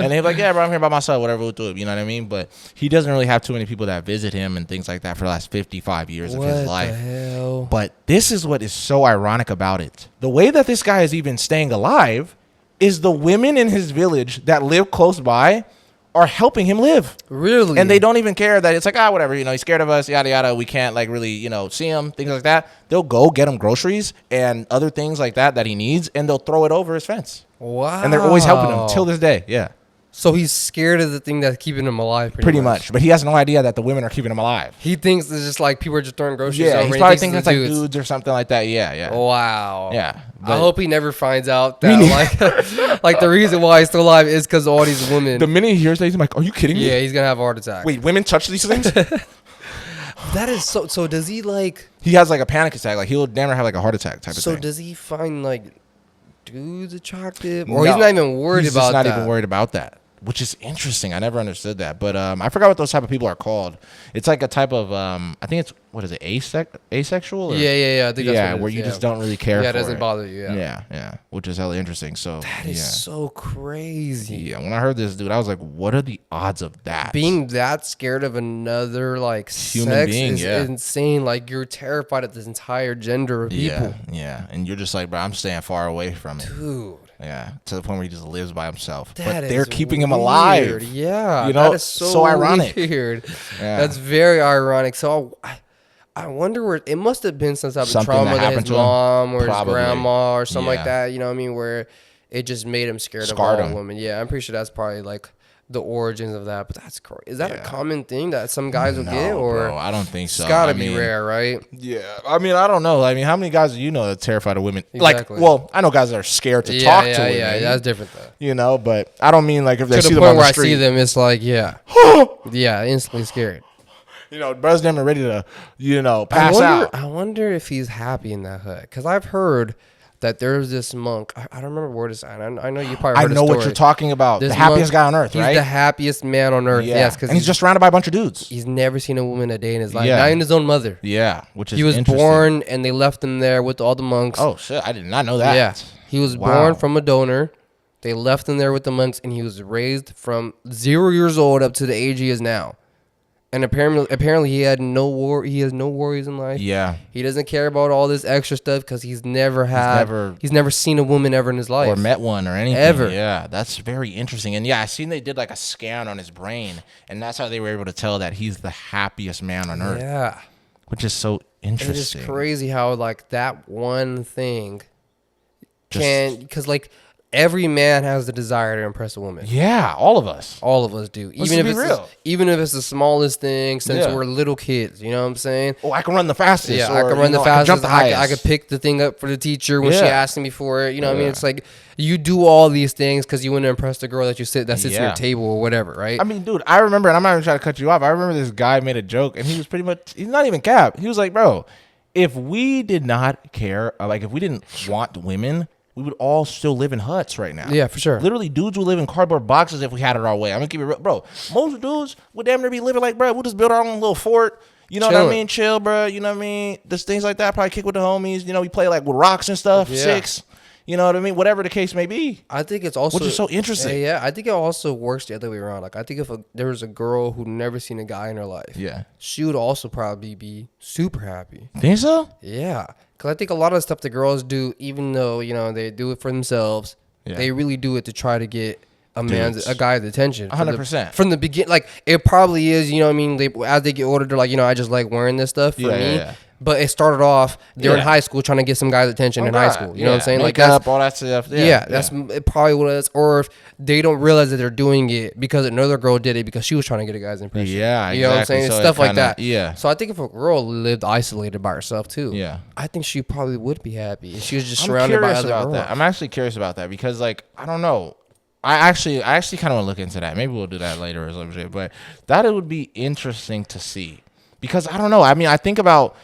And they'd be like, "Yeah, bro, I'm here by myself. Whatever, we'll do it." You know what I mean? But he doesn't really have too many people that visit him and things like that for the last 55 years of his life. What the hell? But this is what is so ironic about it: the way that this guy is even staying alive is the women in his village that live close by are helping him live. Really? And they don't even care that it's like, whatever, he's scared of us, yada, yada. We can't like really, see him, things like that. They'll go get him groceries and other things like that he needs, and they'll throw it over his fence. Wow. And they're always helping him till this day. Yeah. So he's scared of the thing that's keeping him alive. Pretty much. But he has no idea that the women are keeping him alive. He thinks it's just like people are just throwing groceries Yeah, over. he's He probably thinks thinking it's it's like dudes or something like that. Yeah. Wow. Yeah. I hope he never finds out that like the reason why he's still alive is because of all these women. The minute he hears that, he's like, "Are you kidding me?" Yeah, he's gonna have a heart attack. Wait, women touch these things? That is so. So does he like? He has like a panic attack. Like he'll damn near have like a heart attack type of thing. So does he find like dudes attractive, or No, he's not even worried he's about just not that? even worried about that, which is interesting. I never understood that, but I forgot what those type of people are called. It's like a type of I think it's what is it, asexual? Or? Yeah. I think that's what it where is, you yeah. just don't really care. Yeah, it for doesn't bother you. Yeah, which is hella interesting. So That is so crazy. Yeah, when I heard this dude, I was like, what are the odds of that? Being that scared of another like Human sex being, is insane. Like you're terrified of this entire gender of people. Yeah, and you're just like, bro, I'm staying far away from it. Dude. Yeah, to the point where he just lives by himself. That But is they're keeping him weird. alive. Yeah, you know, that is so ironic. Weird. Yeah. That's very ironic. So I wonder where it must have been some type of Something trauma that that happened his to him. mom or Probably. his grandma or something like Yeah. that. You know what I mean? Where it just made him scared Scarred of all him. women. Yeah, I'm pretty sure that's probably like the origins of that. But that's crazy. Is that a Yeah. common thing that some guys will No, get? Or bro, I don't think so. it's gotta I be mean, rare, right? Yeah, I mean, I don't know. I mean, how many guys do you know that are terrified of women? Exactly. Like, well, I know guys that are scared to Yeah, talk yeah, to women. yeah. That's different though. You know, but I don't mean like if they To see the them point on the where I street. see them, it's like, yeah, yeah, instantly scared. You know, bro's damn near ready to, pass out. I wonder if he's happy in that hut. Because I've heard that there's this monk. I don't remember where this. I know you probably I heard the know what story. you're talking about. This The happiest monk, guy on earth, he's right? the happiest man on earth. Yeah. Yes, because and he's just surrounded by a bunch of dudes. he's never seen a woman a day in his life. Yeah. Not even his own mother. Yeah, which is He was interesting. born and they left him there with all the monks. Oh shit, I did not know that. Yeah. He was Wow. born from a donor. They left him there with the monks, and he was raised from 0 years old up to the age he is now. And apparently he had no war. He has no worries in life. Yeah. He doesn't care about all this extra stuff because he's never seen a woman ever in his life Or met one or anything. Ever. Yeah, that's very interesting. And yeah, I seen they did like a scan on his brain, and that's how they were able to tell that he's the happiest man on earth. Yeah, Which is so it interesting. is crazy how like that one thing Just- because like every man has the desire to impress a woman. Yeah, all of us. All of us do. Let's Even if be it's real. even if it's the smallest thing since Yeah. we're little kids. You know what I'm saying? Oh, I can run the fastest. Yeah, or, I can run the I can fastest. jump the highest. I could pick the thing up for the teacher when she Yeah. asked me for it. You know what I mean? Yeah. It's like you do all these things because you want to impress the girl that sits at Yeah. your table or whatever, right? I mean, dude, I remember, and I'm not even trying to cut you off. I remember this guy made a joke, and he was pretty much, he's not even cap. He was like, bro, if we did not care, like if we didn't want women, we would all still live in huts right now. Yeah, for sure. Literally, dudes would live in cardboard boxes if we had it our way. I'm gonna keep it real, bro. Most dudes would damn near be living like, bro, we'll just build our own little fort. You know what I Chilling. mean? Chill, bro. You know what I mean? Just things like that. Probably kick with the homies. We play like with rocks and stuff. Yeah. Six. You know what I mean? Whatever the case may be. I think it's also Which is so interesting. Yeah, I think it also works the other way around. Like I think if there was a girl who never seen a guy in her life, Yeah. she would also probably be super happy. Think so? Yeah, because I think a lot of the stuff the girls do, even though they do it for themselves, Yeah. they really do it to try to get Dudes. a guy's attention. 100%. From the beginning. Like it probably is. You know what I mean? As they get older, they're like, I just like wearing this stuff for me. Yeah. But it started off they're in Yeah. high school trying to get some guy's attention Oh, in high God. school. You know what I'm saying? Like Makeup, that's all that stuff. yeah, that's probably what it is. Or if they don't realize that they're doing it because another girl did it because she was trying to get a guy's impression. Yeah, you know what I'm exactly. saying? So it Stuff like kinda- that. yeah. So I think if a girl lived isolated by herself too, Yeah. I think she probably would be happy if she was just I'm surrounded by curious other about girls. that. I'm actually curious about that because, like, I don't know. I actually kind of want to look into that. Maybe we'll do that later or some shit. But that it would be interesting to see because I don't know. I mean, I think about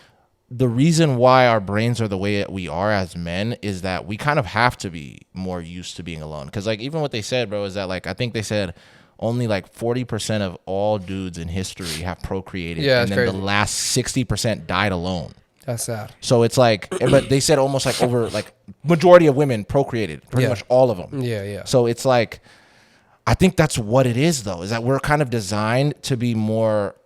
the reason why our brains are the way that we are as men is that we kind of have to be more used to being alone. Because, like, even what they said, bro, is that, like, I think they said only like 40% of all dudes in history have procreated. Yeah, and that's then crazy. the last 60% died alone. That's sad. So it's like, but they said almost like over like majority of women procreated, pretty Yeah. much all of them. Yeah, yeah. So it's like, I think that's what it is though, is that we're kind of designed to be more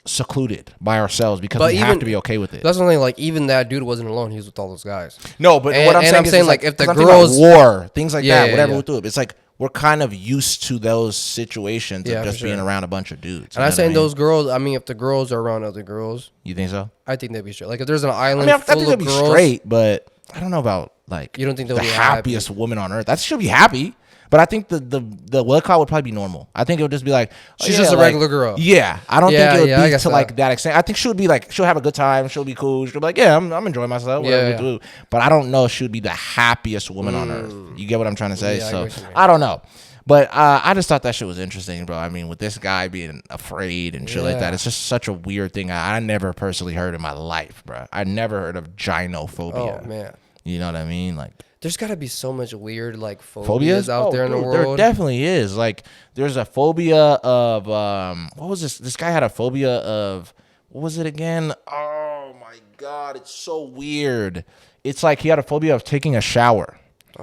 secluded by ourselves because we have to be okay with it. That's one thing. Like even that dude wasn't alone. He was with all those guys. No, but And- what I'm and saying I'm is, saying, it's like, if the 'cause I'm thinking about girls- war, things like Yeah, that, yeah, whatever yeah. we do, it's like we're kind of used to those situations Yeah, of for just being sure. around a bunch of dudes. And I'm saying those girls. I mean, if the girls are around other girls, You think so? I think they'd be straight. Like if there's an I island mean, I full think of they'd be girls, straight, but I don't know about like You don't think they'll the be happy? happiest woman on earth. That should be happy. But I think the what call would probably be normal. I think it would just be like She's just a regular girl. Yeah, I don't Yeah, think it would yeah, I be guess to that. like that extent. I think she would be like she'll have a good time. She'll be cool. She'll be like, yeah, I'm enjoying myself. Whatever Yeah, we do. But I don't know if she would be the happiest woman on earth. You get what I'm trying to say? Yeah, I So get what you mean. I don't know. But I just thought that shit was interesting, bro. I mean, with this guy being afraid and shit like that, Yeah. it's just such a weird thing. I never personally heard in my life, bro. I never heard of gynophobia. Oh man, You know what I mean? Like there's got to be so much weird like phobias out there in the dude, world. There definitely is. Like there's a phobia of what was this? This guy had a phobia of what was it again? Oh my god, it's so weird. It's like he had a phobia of taking a shower.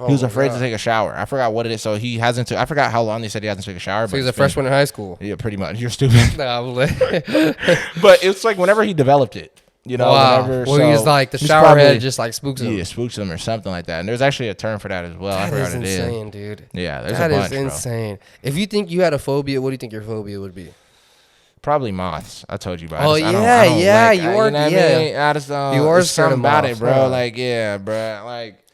He was afraid to take a shower. I forgot what it is. So he hasn't. I forgot how long they said he hasn't taken a shower. So he's a freshman in high school. Yeah, pretty much. You're stupid. Nah, I'm like- But it's like whenever he developed it, you know. wow. Whenever, Well, he's like the he's shower probably- head just like spooks him. Yeah, spooks him or something like that. And there's actually a term for that as well. I That forgot is what it is. insane, dude. Yeah, there's That a bunch, is insane. If you think you had a phobia, what do you think your phobia would be? Probably moths. I told you about. Oh, I don't yeah, like, yeah, you you are- know what I yeah. mean? I just don't. You are there's scared something of about moths, it, bro. huh? Like, yeah, bro. Like,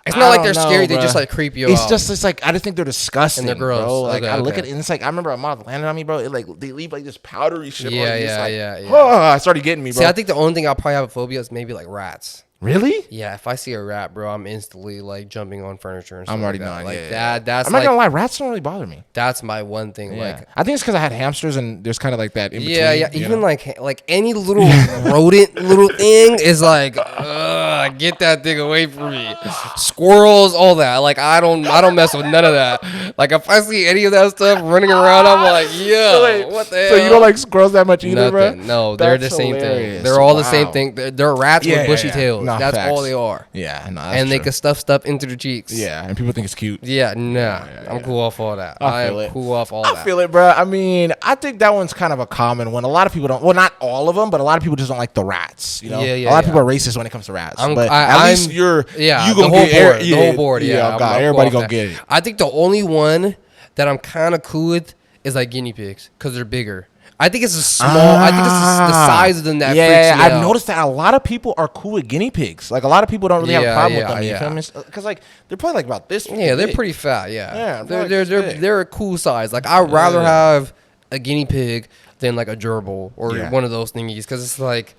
It's I not like don't they're know, scary. They bro. just like creep you It's out. just, it's like I just think they're disgusting, And they're gross. bro. Like Okay, I look okay. at it, and it's like I remember a moth landed on me, bro. It like they leave like this powdery shit. Yeah, on you. It's yeah, like, yeah. Oh, I started getting me, bro. See, I think the only thing I'll probably have a phobia is maybe like rats. Really? Yeah, if I see a rat, bro, I'm instantly like jumping on furniture and stuff I'm already like that. knowing. Like Yeah, that. That's I'm not like gonna lie, rats don't really bother me. that's my one thing. Yeah. Like I think it's because I had hamsters and there's kind of like that in between. yeah, yeah. you Even know? like any little rodent little thing is like, get that thing away from me. Squirrels, all that. Like I don't mess with none of that. Like if I see any of that stuff running around, I'm like, yeah, what the hell? So you don't like squirrels that much either, bro? Nothing. No, they're That's the same hilarious. thing. They're all the same Wow. thing. They're rats Yeah, with bushy yeah. tails. No, That's facts. all they are. Yeah, no, And they can stuff stuff into their cheeks. Yeah, and people think it's cute. Yeah, nah. I'm cool off all that. I I feel am it. cool off all I that. feel it, bro. I mean, I think that one's kind of a common one. A lot of people don't. Well, not all of them, but a lot of people just don't like the rats. You know, Yeah, yeah, a lot of yeah. people are racist when it comes to rats. I'm- but I- at I'm- least you're Yeah, you the gonna whole get board. The whole board. Yeah, oh, God, I'm everybody cool gonna off get that. it. I think the only one that I'm kind of cool with is like guinea pigs because they're bigger. I think it's a small. I think it's the size of them that freaks me I've out. noticed that a lot of people are cool with guinea pigs. Like a lot of people don't really have a Yeah, problem yeah, with them. You yeah. feel me? Because like they're probably like about this. Yeah, they're big. pretty fat. Yeah, Yeah, they're like they're this they're, big. they're a cool size. Like I'd rather Yeah. have a guinea pig than like a gerbil or Yeah. one of those thingies because it's like,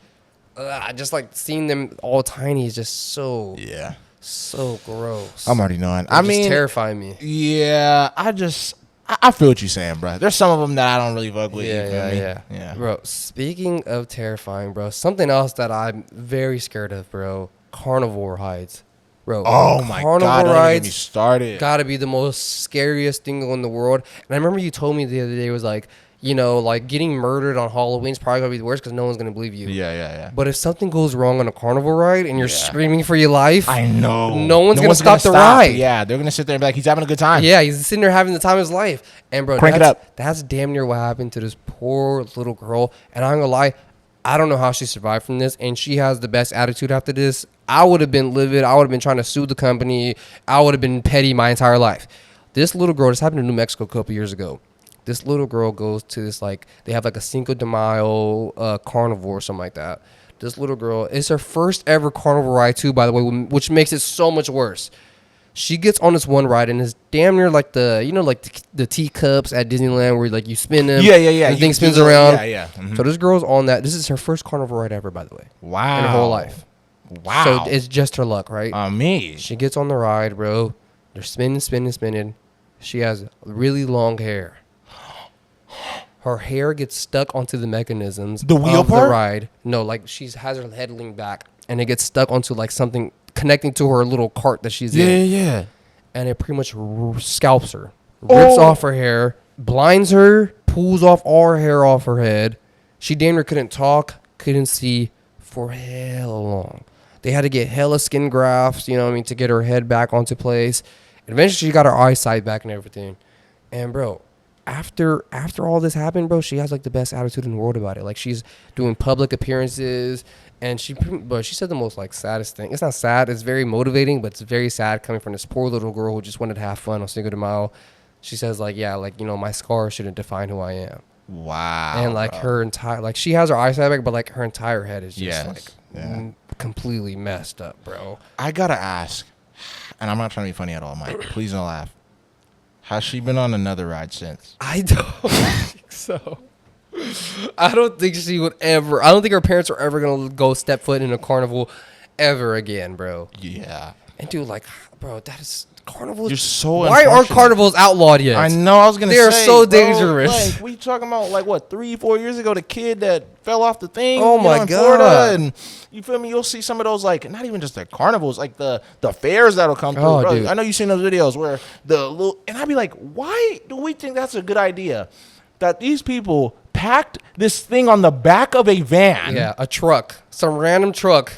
just like seeing them all tiny is just so Yeah, so gross. I'm already knowing. They I just mean, terrify me. yeah, I feel what you're saying, bro. There's some of them that I don't really fuck with. you feel me? Yeah. Bro, speaking of terrifying, bro, something else that I'm very scared of, bro, carnivore rides. Bro, Oh my carnivore God! Don't even get me rides started. gotta be the most scariest thing in the world. And I remember you told me the other day was like, you know, like getting murdered on Halloween is probably gonna be the worst because no one's gonna believe you. Yeah. But if something goes wrong on a carnival ride and you're Yeah. screaming for your life, I know. No one's gonna stop the ride. Yeah, they're gonna sit there and be like, he's having a good time. yeah, he's sitting there having the time of his life. And bro, Crank it that's, up. that's damn near what happened to this poor little girl. And I'm gonna lie, I don't know how she survived from this. And she has the best attitude after this. I would have been livid. I would have been trying to sue the company. I would have been petty my entire life. This little girl, this happened in New Mexico a couple years ago. This little girl goes to this, like, they have like a Cinco de Mayo carnival or something like that. This little girl, it's her first ever carnival ride too, by the way, which makes it so much worse. She gets on this one ride and it's damn near like the teacups at Disneyland where like you spin them. Yeah. And the thing spins around. Yeah. Mhm. So this girl's on that. This is her first carnival ride ever, by the way, Wow. in her whole life. Wow. So it's just her luck, right? Amazing. She gets on the ride, bro. They're spinning. She has really long hair. Her hair gets stuck onto the mechanisms The wheel of part? the ride. No, like she has her head leaned back, and it gets stuck onto like something connecting to her little cart that she's in. Yeah. And it pretty much scalps her, rips off her hair, blinds her, pulls off all her hair off her head. She damn near couldn't talk, couldn't see for hella long. They had to get hella skin grafts, you know what I mean, to get her head back onto place. And eventually she got her eyesight back and everything. And bro, after all this happened, bro, she has like the best attitude in the world about it. Like she's doing public appearances, and she said the most like saddest thing. It's not sad, it's very motivating, but it's very sad coming from this poor little girl who just wanted to have fun on Cinco de Mayo. She says like, yeah, like, you know, my scars shouldn't define who I am. Wow. And like bro. her entire, like she has her eyesight back, but like her entire head is just Yes. Yeah. completely messed up, bro. I gotta ask, and I'm not trying to be funny at all, Mike. Please don't laugh. Has she been on another ride since? I don't think so. I don't think she would ever. I don't think her parents are ever gonna go step foot in a carnival ever again, bro. Yeah. And dude, like, bro, that is carnivals. You're so. Why aren't carnivals outlawed yet? I know. I was gonna say they're so bro, dangerous. Like we talking about like what 3-4 years ago, the kid that fell off the thing. Oh my in God. Florida, and you feel me? You'll see some of those like not even just the carnivals, like the fairs that'll come through. Oh, bro. dude. I know you've seen those videos where the little and I'd be like, why do we think that's a good idea? That these people packed this thing on the back of a van, Yeah, a truck, some random truck,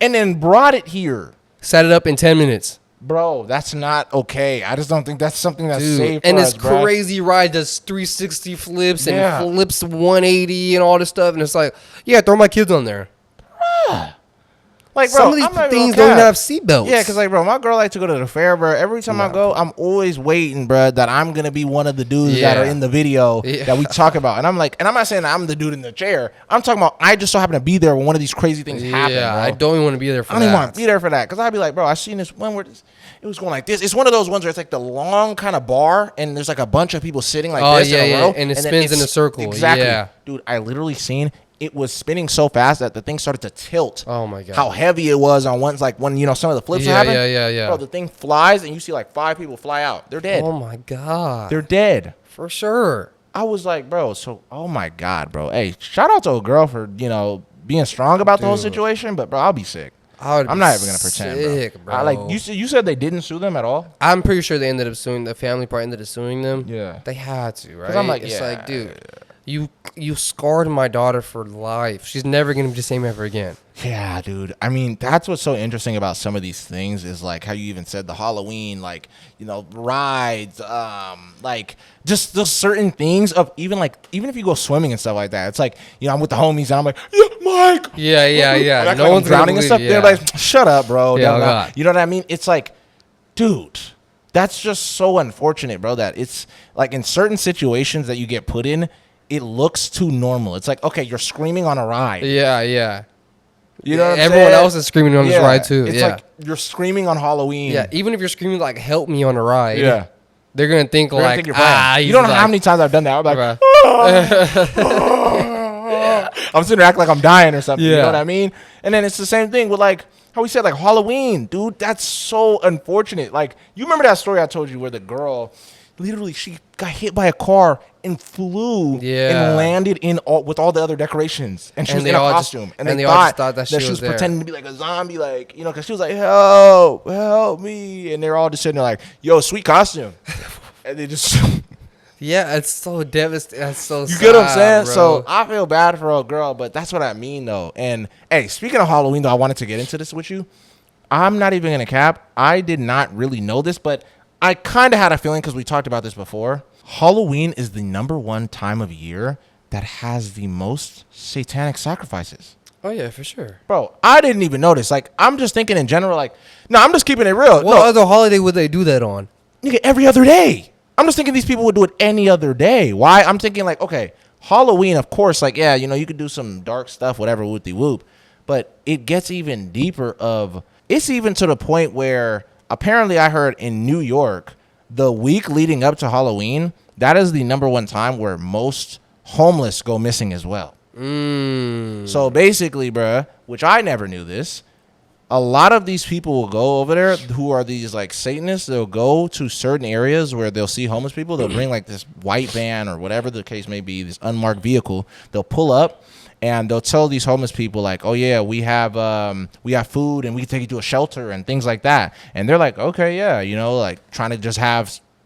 and then brought it here. set it up in 10 minutes. Bro, that's not okay. I just don't think that's something that's Dude, safe. and for this us, bruh. crazy ride does 360 flips and Yeah. flips 180 and all this stuff, and it's like, yeah, throw my kids on there. Like, bro, Some of these I'm not even things gonna don't even cap. have seatbelts. Yeah, because, like, bro, my girl like to go to the fair, bro. Every time I go, I'm always waiting, bro, that I'm going to be one of the dudes that are Yeah. in the video Yeah. that we talk about. And I'm like, and I'm not saying that I'm the dude in the chair. I'm talking about I just so happen to be there when one of these crazy things happen, yeah, bro. I don't even want to be there for I don't that. even want to be there for that. Because I'd be like, bro, I seen this one where it was going like this. It's one of those ones where it's like the long kind of bar, and there's like a bunch of people sitting like this in a row. and it then spins in it's- a circle. Exactly. Yeah. Dude, I literally seen it was spinning so fast that the thing started to tilt. Oh my God. How heavy it was on ones like when some of the flips Yeah, happen. yeah. Bro, the thing flies and you see like 5 people fly out. They're dead. Oh my God. They're dead. For sure. I was like, bro, so oh my God, bro. Hey, shout out to a girl for, being strong about the whole Dude. situation, but bro, I'll be sick. I'm I'm not even gonna pretend, sick, bro. I, like you said they didn't sue them at all? I'm pretty sure they ended up suing. The family part ended up suing them. Yeah. They had to, right? 'Cause I'm like, it's yeah. like, dude, you scarred my daughter for life. She's never gonna be the same ever again. Yeah, dude. I mean, that's what's so interesting about some of these things is like how you even said the Halloween, like, rides, like just those certain things of even if you go swimming and stuff like that, it's like, I'm with the homies and I'm like, yeah, Mike. Yeah. Like, No I'm one's gonna drowning and stuff. believe- They're yeah. like, shut up, bro. Yeah, No, no. God. You know what I mean? It's like, dude, that's just so unfortunate, bro, that it's like in certain situations that you get put in, it looks too normal. It's like, okay, you're screaming on a ride. Yeah. You know what I'm Everyone saying? else is screaming on this ride too. It's yeah. like you're screaming on Halloween. Yeah, even if you're screaming like "Help me" on a ride, Yeah. they're gonna think They're gonna like, think you're playing. You don't know how many times I've done that. I'm like, I'm sitting there acting like I'm dying or something. You Yeah. know what I mean? And then it's the same thing with like how we said like Halloween, dude. That's so unfortunate. Like you remember that story I told you where the girl, literally, she got hit by a car and flew Yeah. and landed with all the other decorations, and she And was they in a all just- costume, and they they all just thought that she she was was there. pretending to be like a zombie, like because she was like help me, and they're all just sitting there like, yo, sweet costume, and they just. Yeah, it's so devastating. That's so. You get what I'm saying? Bro. So I feel bad for a girl, but that's what I mean, though. And hey, speaking of Halloween, though, I wanted to get into this with you. I'm not even gonna cap. I did not really know this, but I kind of had a feeling because we talked about this before. Halloween is the #1 time of year that has the most satanic sacrifices. Oh yeah, for sure. Bro, I didn't even notice. Like, I'm just thinking in general. Like, no, I'm just keeping it real. What other holiday would they do that on? Nigga, every other day. I'm just thinking these people would do it any other day. Why? I'm thinking like, okay, Halloween, of course, like, yeah, you could do some dark stuff, whatever, whoop-de whoop. But it gets even deeper it's even to the point where apparently I heard in New York, the week leading up to Halloween, that is the #1 time where most homeless go missing as well. So basically, bruh, which I never knew this, a lot of these people will go over there who are these like Satanists. They'll go to certain areas where they'll see homeless people. They'll bring like this white van or whatever the case may be, this unmarked vehicle. They'll pull up and they'll tell these homeless people like, oh yeah, we have food and we can take you to a shelter and things like that. And they're like, okay, yeah, like trying to just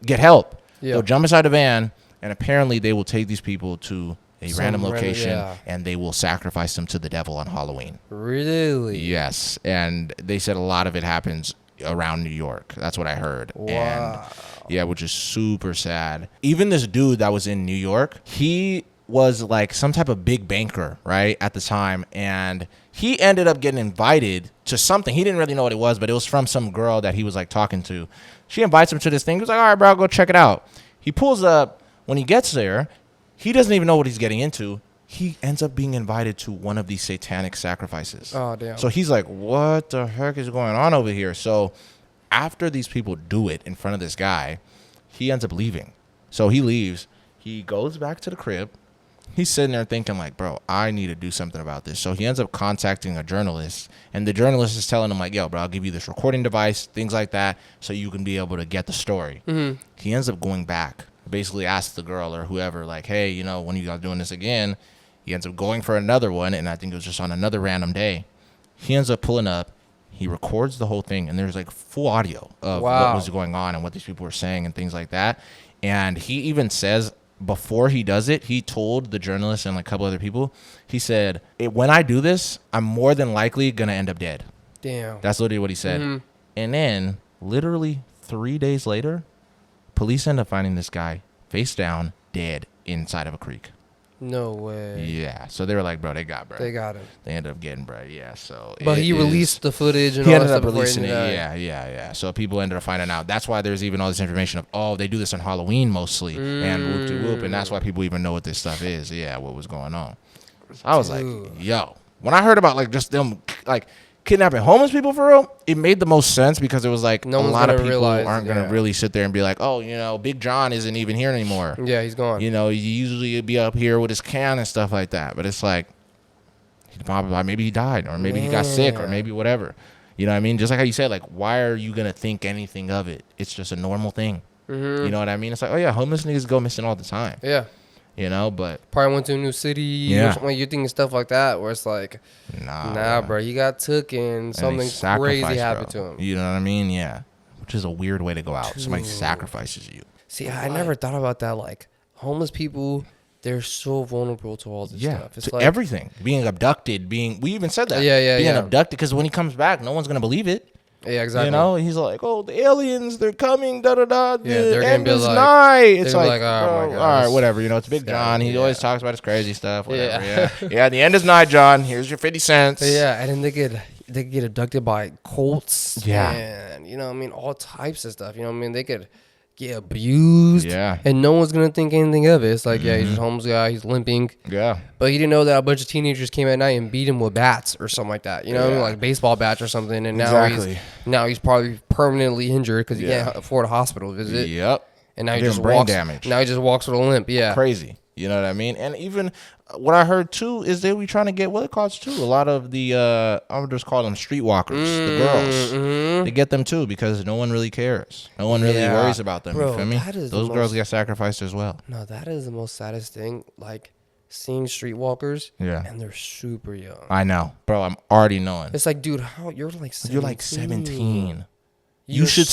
get help. Yeah. They'll jump inside the van and apparently they will take these people to a Some random random- location yeah. and they will sacrifice them to the devil on Halloween. Really? Yes, and they said a lot of it happens around New York. That's what I heard. Wow. And yeah, which is super sad. Even this dude that was in New York, he was like some type of big banker, right, at the time, and he ended up getting invited to something. He didn't really know what it was, but it was from some girl that he was like talking to. She invites him to this thing. He was like, all right, bro, I'll go check it out. He pulls up. When he gets there, he doesn't even know what he's getting into. He ends up being invited to one of these satanic sacrifices. Oh, damn. So he's like, what the heck is going on over here? So after these people do it in front of this guy, he ends up leaving. So he leaves. He goes back to the crib. He's sitting there thinking like, bro, I need to do something about this. So he ends up contacting a journalist, and the journalist is telling him like, yo, bro, I'll give you this recording device, things like that, so you can be able to get the story. Mm-hmm. He ends up going back, basically asks the girl or whoever like, hey, you know, when are you guys doing this again? He ends up going for another one, and I think it was just on another random day. He ends up pulling up. He records the whole thing, and there's like full audio of what was going on and what these people were saying and things like that. And he even says, before he does it, he told the journalist and like a couple other people, he said, when I do this, I'm more than likely going to end up dead. Damn. That's literally what he said. Mm-hmm. And then literally 3 days later, police end up finding this guy face down, dead inside of a creek. No way. Yeah. So they were like, bro, they got bro. They got him. They ended up getting bro. Yeah. So. But he released the footage and all that stuff. He ended up releasing it. Yeah. So people ended up finding out. That's why there's even all this information of, oh, they do this on Halloween mostly and whoop de whoop, and that's why people even know what this stuff is. Yeah, what was going on. I was like, yo, when I heard about like just them like kidnapping homeless people for real, it made the most sense because it was like a lot of people aren't going to really sit there and be like, oh, you know, Big John isn't even here anymore. Yeah, he's gone. You know, you usually be up here with his can and stuff like that. But it's like, maybe he died or maybe he got sick or maybe whatever. You know what I mean? Just like how you said, like, why are you going to think anything of it? It's just a normal thing. Mm-hmm. You know what I mean? It's like, oh, yeah, homeless niggas go missing all the time. Yeah. You know, but probably went to a new city or something. Like you're thinking stuff like that, where it's like, nah, bro, you got took and something crazy happened to him. You know what I mean? Yeah, which is a weird way to go out. Somebody sacrifices you. See, I never thought about that. Like homeless people, they're so vulnerable to all this stuff. It's to like everything. Being abducted. We even said that. Being abducted because when he comes back, no one's gonna believe it. Yeah, exactly. You know, he's like, oh, the aliens, they're coming, da-da-da, they're the end is like, nigh. It's like, oh, my God, all right, whatever. You know, it's Big John. He always talks about his crazy stuff, whatever. Yeah, the end is nigh, John. Here's your 50 cents. Yeah, and then they get abducted by cults. Yeah. And, you know what I mean, all types of stuff. You know what I mean? They could get abused. Yeah. And no one's going to think anything of it. It's like, he's just a homeless guy. He's limping. Yeah. But he didn't know that a bunch of teenagers came at night and beat him with bats or something like that. You know what I mean? Like baseball bats or something. And now he's probably permanently injured because he can't afford a hospital visit. Yep. And now he just walks. Damage. Now he just walks with a limp. Yeah. Crazy. You know what I mean? And even what I heard too is they were trying to get what it calls too. A lot of the I would just call them streetwalkers, the girls. They get them too because no one really cares. No one really worries about them. Bro, you feel me? Those girls get sacrificed as well. No, that is the most saddest thing. Like seeing streetwalkers. Yeah. And they're super young. I know, bro. I'm already knowing. It's like, dude, how you're like 17. You're like 17. You should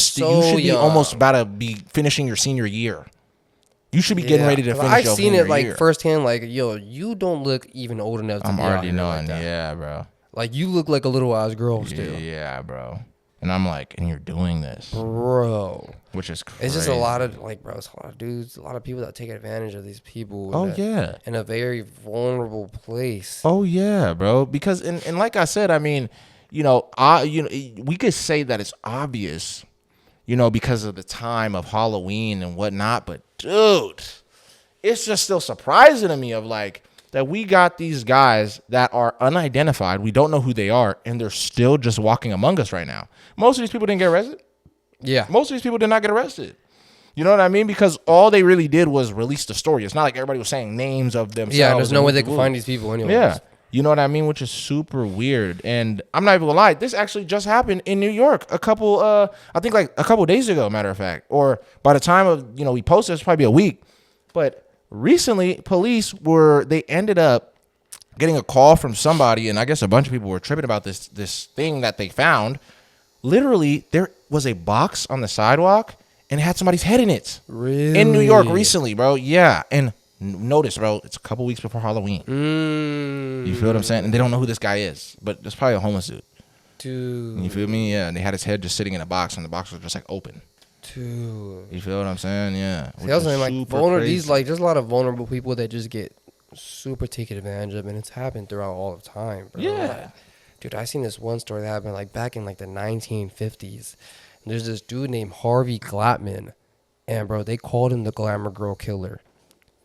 be almost about to be finishing your senior year. You should be getting ready to finish your I've seen it like year. firsthand. Like, yo, you don't look even old enough to I'm be already out knowing. Like yeah, bro. Like, you look like a little ass girl still. Yeah, bro. And I'm like, and you're doing this, bro. Which is crazy. It's just a lot of like, bro. It's a lot of dudes, a lot of people that take advantage of these people. In a very vulnerable place. Oh yeah, bro. Because and like I said, I mean, we could say that it's obvious. You know, because of the time of Halloween and whatnot. But, dude, it's just still surprising to me of, like, that we got these guys that are unidentified. We don't know who they are, and they're still just walking among us right now. Most of these people didn't get arrested. Yeah. Most of these people did not get arrested. You know what I mean? Because all they really did was release the story. It's not like everybody was saying names of themselves. Yeah, there's no way they could find these people anyway. Yeah. You know what I mean? Which is super weird. And I'm not even gonna lie, this actually just happened in New York I think like a couple days ago, matter of fact. Or by the time of, we posted, it's probably a week. But recently, police they ended up getting a call from somebody, and I guess a bunch of people were tripping about this thing that they found. Literally, there was a box on the sidewalk, and it had somebody's head in it. Really? In New York recently, bro. Yeah. And notice, bro, it's a couple weeks before Halloween. You feel what I'm saying? And they don't know who this guy is, but it's probably a homeless dude. Dude. You feel me? Yeah. And they had his head just sitting in a box, and the box was just like open. Dude. You feel what I'm saying? Yeah. See, I was saying, like, there's a lot of vulnerable people that just get super taken advantage of, and it's happened throughout all the time, bro. Yeah. Like, dude, I seen this one story that happened like back in like the 1950s. And there's this dude named Harvey Glattman, and bro, they called him the Glamour Girl Killer.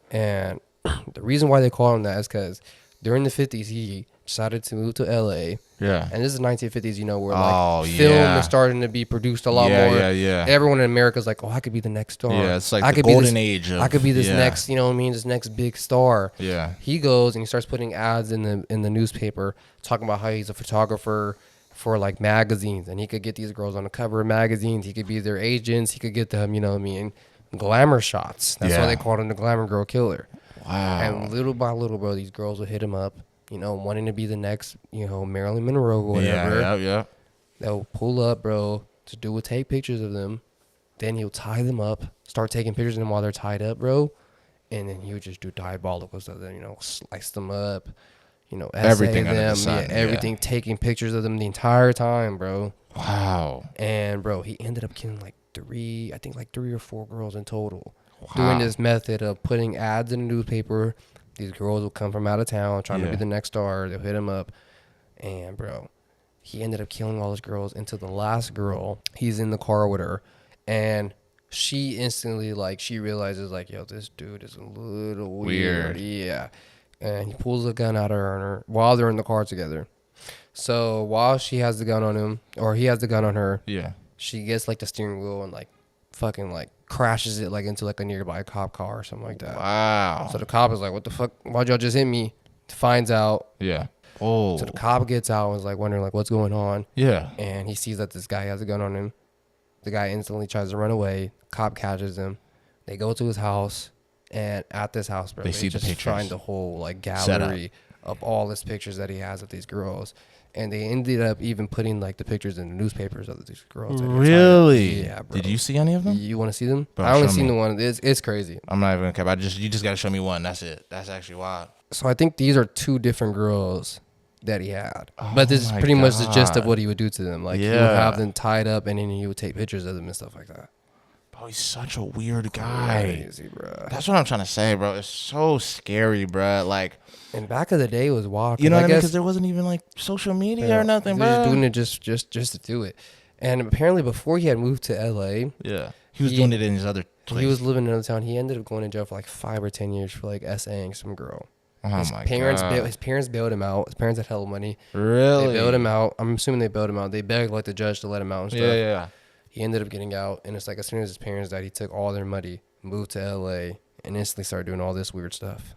And the reason why they call him that is because during the 50s, he decided to move to LA. Yeah. And this is 1950s, you know, where Oh, like film yeah. is starting to be produced a lot more. Yeah. Everyone in America is like, oh, I could be the next star. Yeah, it's like I the could be golden this, age of, I could be this yeah. next, you know what I mean, this next big star. Yeah. He goes and he starts putting ads in the newspaper talking about how he's a photographer for like magazines, and he could get these girls on the cover of magazines. He could be their agents. He could get them, you know what I mean, glamour shots. That's why they called him the Glamour Girl Killer. Wow. And little by little, bro, these girls would hit him up, you know, wanting to be the next, you know, Marilyn Monroe or whatever. Yeah. They'll pull up, bro, to do take pictures of them. Then he'll tie them up, start taking pictures of them while they're tied up, bro. And then he would just do diabolical stuff. Then, you know, slice them up, you know, Everything essay under the them, sun, everything, yeah. taking pictures of them the entire time, bro. Wow. And, bro, he ended up killing like three or four girls in total. Wow. Doing this method of putting ads in the newspaper. These girls will come from out of town trying to be the next star. They'll hit him up. And, bro, he ended up killing all his girls until the last girl, he's in the car with her. And she instantly, like, she realizes, like, yo, this dude is a little weird. Yeah. And he pulls a gun out of her while they're in the car together. So while she has the gun on him, or he has the gun on her, she gets, like, the steering wheel and, like, fucking, like, crashes it, like, into, like, a nearby cop car or something like that. Wow. So the cop is like, what the fuck? Why'd y'all just hit me? Finds out. Yeah. Oh. So the cop gets out and is like wondering like what's going on. Yeah. And he sees that this guy has a gun on him. The guy instantly tries to run away. Cop catches him. They go to his house, and at this house, bro, They see the just pictures. find the whole like gallery of all his pictures that he has of these girls. And they ended up even putting like the pictures in the newspapers of these girls. Really? Yeah, bro. Did you see any of them? You want to see them? Bro, I only show seen me. the one. It's crazy. I'm not even gonna cap. You just gotta show me one. That's it. That's actually wild. So I think these are two different girls that he had. But this is my pretty much the gist of God. what he would do to them. Like he would have them tied up and then he would take pictures of them and stuff like that. Bro, he's such a weird guy. Crazy, bro. That's what I'm trying to say, bro. It's so scary, bro. Like, And back in the day, it was wild. you know what I mean? guess Because there wasn't even like social media or nothing, he was bro. doing it just to do it. And apparently, before he had moved to LA, Yeah, he was doing it in his other place. he was living in another town. He ended up going to jail for like 5 or 10 years for like SAing some girl. Oh His my parents God. his parents bailed him out. His parents had hell of money. Really? They bailed him out. I'm assuming they bailed him out. They begged like the judge to let him out and stuff. Yeah. He ended up getting out, and it's like as soon as his parents died, he took all their money, moved to LA, and instantly started doing all this weird stuff.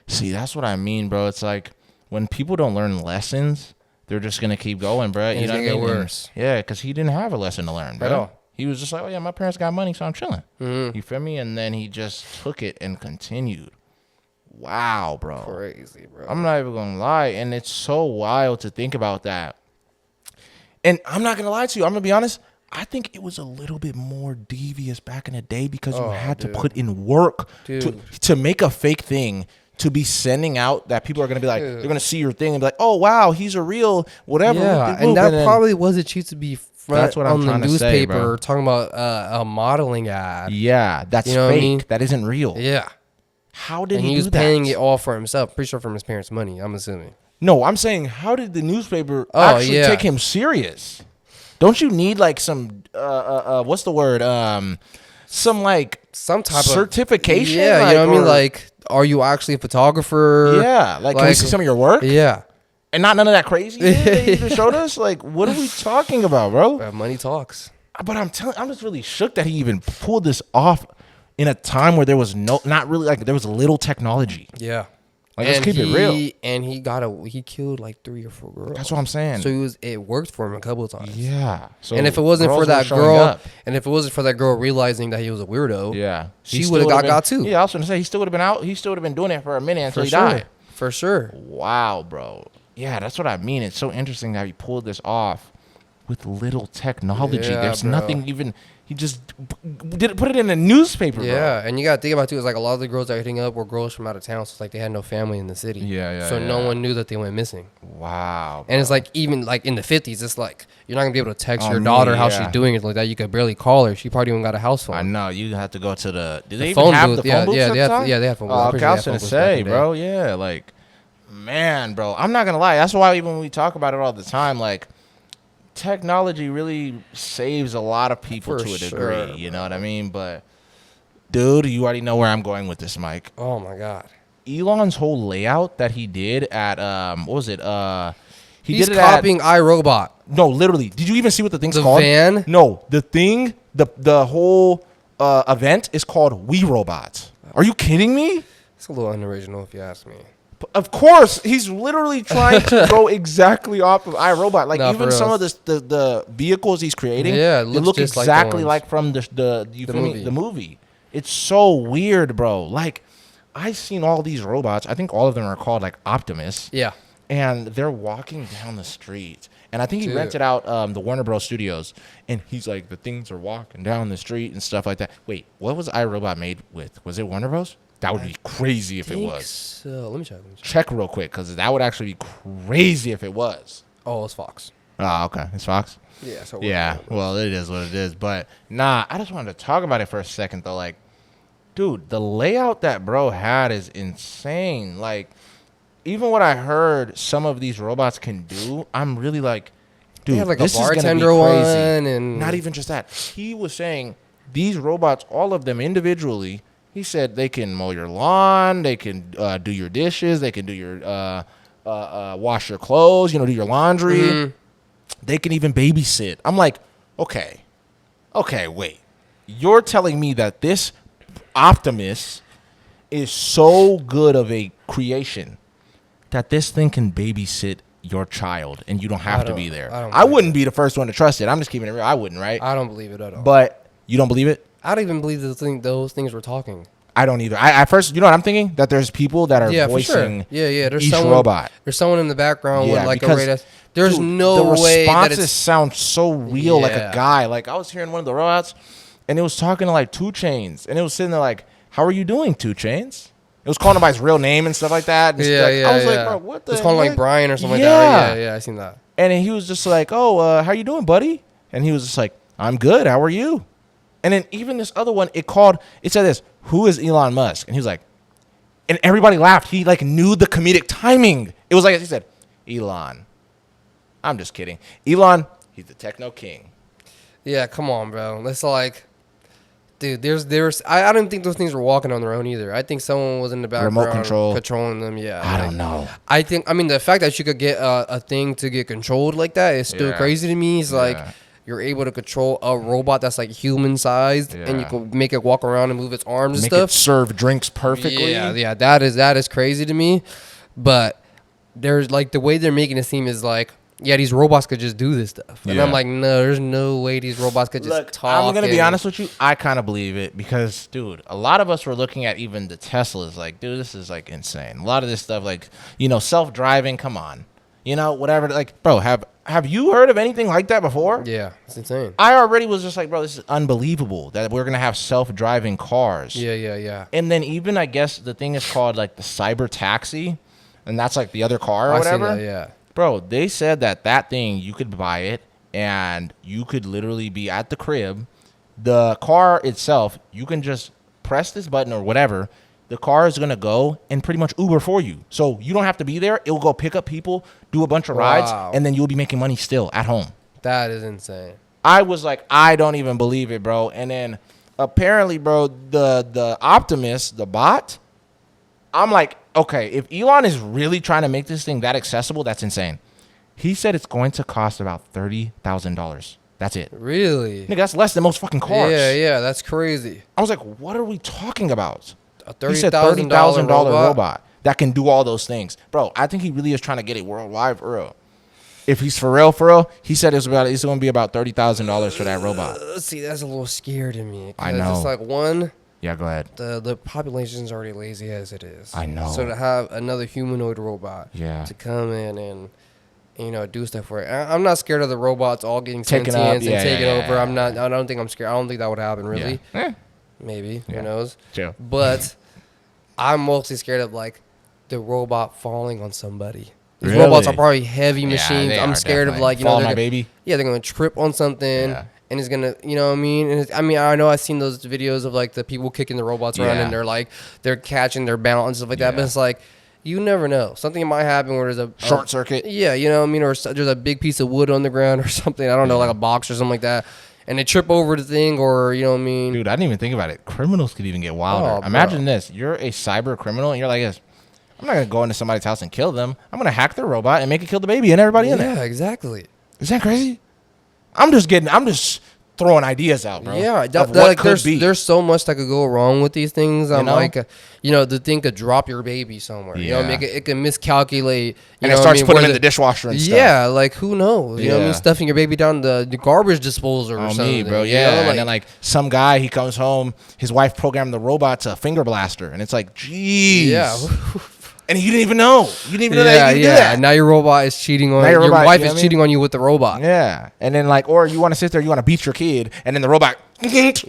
See, that's what I mean, bro. It's like when people don't learn lessons, they're just gonna keep going, bro. And You know what I it's mean? gonna get worse. Yeah, because he didn't have a lesson to learn, bro. At all. He was just like, oh yeah, my parents got money, so I'm chilling. Mm-hmm. You feel me? And then he just took it and continued. Wow, bro. Crazy, bro. I'm not even gonna lie, and it's so wild to think about that. And I'm not gonna lie to you. I'm gonna be honest. I think it was a little bit more devious back in the day because you had to put in work to make a fake thing, to be sending out that people are gonna be like, they're gonna see your thing and be like, oh wow, he's a real whatever. Yeah, and that probably wasn't cheap to be front That's what I'm on the trying to say, newspaper bro. talking about a modeling ad. Yeah, that's You know what I fake. mean? That isn't real. Yeah. How did And he he do was that? paying it all for himself. Pretty sure from his parents' money, I'm assuming. No, I'm saying, how did the newspaper actually take him serious? Don't you need like some what's the word? Some type certification? Of yeah, you know what I mean? Like, are you actually a photographer? Yeah, like can we see some of your work? Yeah. And not none of that crazy shit that you just showed us? Like, what are we talking about, bro? Money talks. But I'm just really shook that he even pulled this off in a time where there was not really, like, there was little technology. Yeah. Like, let's keep it real. And he killed like 3 or 4 girls. That's what I'm saying. So it worked for him a couple of times. Yeah. So and if it wasn't for girls were that showing girl, up. and if it wasn't for that girl realizing that he was a weirdo, Yeah, she would have got too. Yeah, I was gonna say he still would have been out. He still would have been doing it for a minute until he sure. died. For sure. Wow, bro. Yeah, that's what I mean. It's so interesting that he pulled this off with little technology. Yeah, There's bro. nothing even. He just put it in a newspaper. Yeah, bro. and you gotta think about too is like a lot of the girls that were hitting up were girls from out of town, so it's like they had no family in the city. Yeah. So no one knew that they went missing. Wow. And it's like even like in the 50s, it's like you're not gonna be able to text your me, daughter how yeah. she's doing it like that. You could barely call her. She probably even got a house phone. I know you have to go to the. Do they phone even have booth, the phone booths? yeah, at they the have- time? yeah, they have phone booths. Oh, I'm okay, pretty I sure was they gonna have phone booths back in say, the bro. Yeah, like, man, bro. I'm not gonna lie. That's why even when we talk about it all the time, like, technology really saves a lot of people For to a sure, degree. You know what I mean? But, dude, you already know where I'm going with this, Mike. Oh my god. Elon's whole layout that he did at what was it? He's did it copying iRobot. No, literally. Did you even see what the thing's The called? van? No, the thing, the whole event is called We Robots. Are you kidding me? It's a little unoriginal if you ask me. Of course, he's literally trying to go exactly off of iRobot. Like Nah, even for some real. of the vehicles he's creating, Yeah, it they looks look just like exactly the like, ones. from the movie. movie. It's so weird, bro. Like I've seen all these robots. I think all of them are called like Optimus. Yeah. And they're walking down the street. And I think he Dude. rented out the Warner Bros. Studios. And he's like, the things are walking down the street and stuff like that. Wait, what was iRobot made with? Was it Warner Bros.? That would be crazy if it was. So let me check. Check real quick, because that would actually be crazy if it was. Oh, it's Fox. Oh, okay. It's Fox? Yeah. So Yeah, well, it is what it is. But, nah, I just wanted to talk about it for a second, though. Like, dude, the layout that bro had is insane. Like, even what I heard some of these robots can do, I'm really like, dude, they had like this a is bartender gonna be crazy. one, and Not even just that. He was saying these robots, all of them individually, he said they can mow your lawn, they can do your dishes, they can do your wash your clothes, do your laundry. Mhm. They can even babysit. I'm like, okay, wait. You're telling me that this Optimus is so good of a creation that this thing can babysit your child and you don't have to be there. I don't I wouldn't be the first one to trust it. I'm just keeping it real. I wouldn't, right? I don't believe it at all. But you don't believe it? I don't even believe those things were talking. I don't either. I at first, you know what I'm thinking? That there's people that are Yeah, for voicing sure. Yeah. There's each someone, robot. There's someone in the background with like a because, radar. There's dude, no the way that responses it's. sound so real, like a Yeah. guy. Like I was hearing one of the robots, and it was talking to like 2 Chainz, and it was sitting there like, "How are you doing, 2 Chainz?" It was calling him by his real name and stuff like that. And Yeah, like, yeah. I was yeah. like, bro, what the? It was calling like heck? Brian or something like that. Right? Yeah, I seen that. And then he was just like, "Oh, how you doing, buddy?" And he was just like, "I'm good. How are you?" And then even this other one, it said this, "Who is Elon Musk?" And he was like, and everybody laughed. He like knew the comedic timing. It was like he said, "Elon." I'm just kidding. Elon, he's the techno king. Yeah, come on, bro. It's like, dude, there's. I don't think those things were walking on their own either. I think someone was in the background Remote control. controlling them. Yeah, I don't know. I mean, the fact that you could get a thing to get controlled like that is still Yeah. crazy to me. It's like Yeah. you're able to control a robot that's like human sized, and you Yeah. can make it walk around and move its arms Make and it stuff. serve drinks perfectly. Yeah, that is crazy to me. But there's like the way they're making it seem is like, yeah, these robots could just do this stuff, and Yeah. I'm like, no, there's no way these robots could just Look, talk. I'm gonna be and- honest with you. I kind of believe it because, dude, a lot of us were looking at even the Teslas. Like, dude, this is like insane. A lot of this stuff, like, self-driving. Come on, whatever. Like, bro, have you heard of anything like that before? Yeah, it's insane. I already was just like, bro, this is unbelievable that we're gonna have self-driving cars. Yeah. And then even I guess the thing is called like the cyber taxi, and that's like the other car or I seen whatever. that, yeah. Bro, they said that thing, you could buy it and you could literally be at the crib. The car itself, you can just press this button or whatever. The car is going to go and pretty much Uber for you. So you don't have to be there. It will go pick up people, do a bunch of rides, Wow. and then you'll be making money still at home. That is insane. I was like, I don't even believe it, bro. And then apparently, bro, the Optimus, the bot, I'm like, okay, if Elon is really trying to make this thing that accessible, that's insane. He said it's going to cost about $30,000. That's it. Really? Nigga, that's less than most fucking cars. Yeah, that's crazy. I was like, what are we talking about? A He said $30,000 $30,000 robot. robot that can do all those things. Bro, I think he really is trying to get it worldwide for real. If he's for real, he said it's going to be about $30,000 for that robot. See, that's a little scary to me. I 'cause know. It's like, one, Yeah, go ahead. the population's already lazy as it is. I know. So to have another humanoid robot Yeah. to come in and do stuff for it. I'm not scared of the robots all getting Taking sentience up, and taking yeah. over. I don't think I'm scared. I don't think that would happen really. Yeah. Maybe. Yeah. Who knows? Chill. But I'm mostly scared of like the robot falling on somebody. These Really? robots are probably heavy machines. they I'm are scared of definitely. like, Fall on they're my gonna- baby. Yeah, they're gonna trip on something, Yeah. and it's gonna, you know what I mean? And I know I've seen those videos of like the people kicking the robots around, Yeah. and they're catching their balance and stuff like that. But Yeah. it's like, you never know. Something might happen where there's a Short circuit. Yeah, you know what I mean? Or there's a big piece of wood on the ground or something. I don't know, like a box or something like that, and they trip over the thing, or you know what I mean? Dude, I didn't even think about it. Criminals could even get wilder. Oh, Imagine bro. this. You're a cyber criminal, and you're like this. I'm not gonna go into somebody's house and kill them. I'm gonna hack their robot and make it kill the baby and everybody in there. Yeah, exactly. Is that crazy? I'm just throwing ideas out, bro. Yeah, of what could be. there's so much that could go wrong with these things. I'm know? like, the thing could drop your baby somewhere. You know, Yeah. it can miscalculate. And it starts putting in the dishwasher and stuff. Yeah, like who knows? You know what I mean? Yeah. Stuffing your baby down the garbage disposal or On something. me, bro. you Yeah. know, like- And then like some guy, he comes home, his wife programmed the robot to finger blaster, and it's like, geez. Yeah. And you didn't even know. You didn't even know Yeah, that you could do that. Now your robot is cheating on Now your robot, wife you know is what I cheating on you with the robot. Yeah. And then like, or you want to sit there, you want to beat your kid, and then the robot catches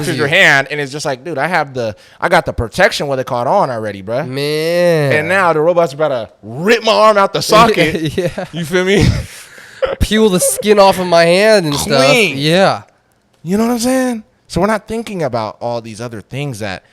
you. your hand, and it's just like, dude, I got the protection with it caught on already, bro. Man. And now the robot's about to rip my arm out the socket. Yeah. You feel me? Peel the skin off of my hand and stuff. Clean. Yeah. You know what I'm saying? So we're not thinking about all these other things that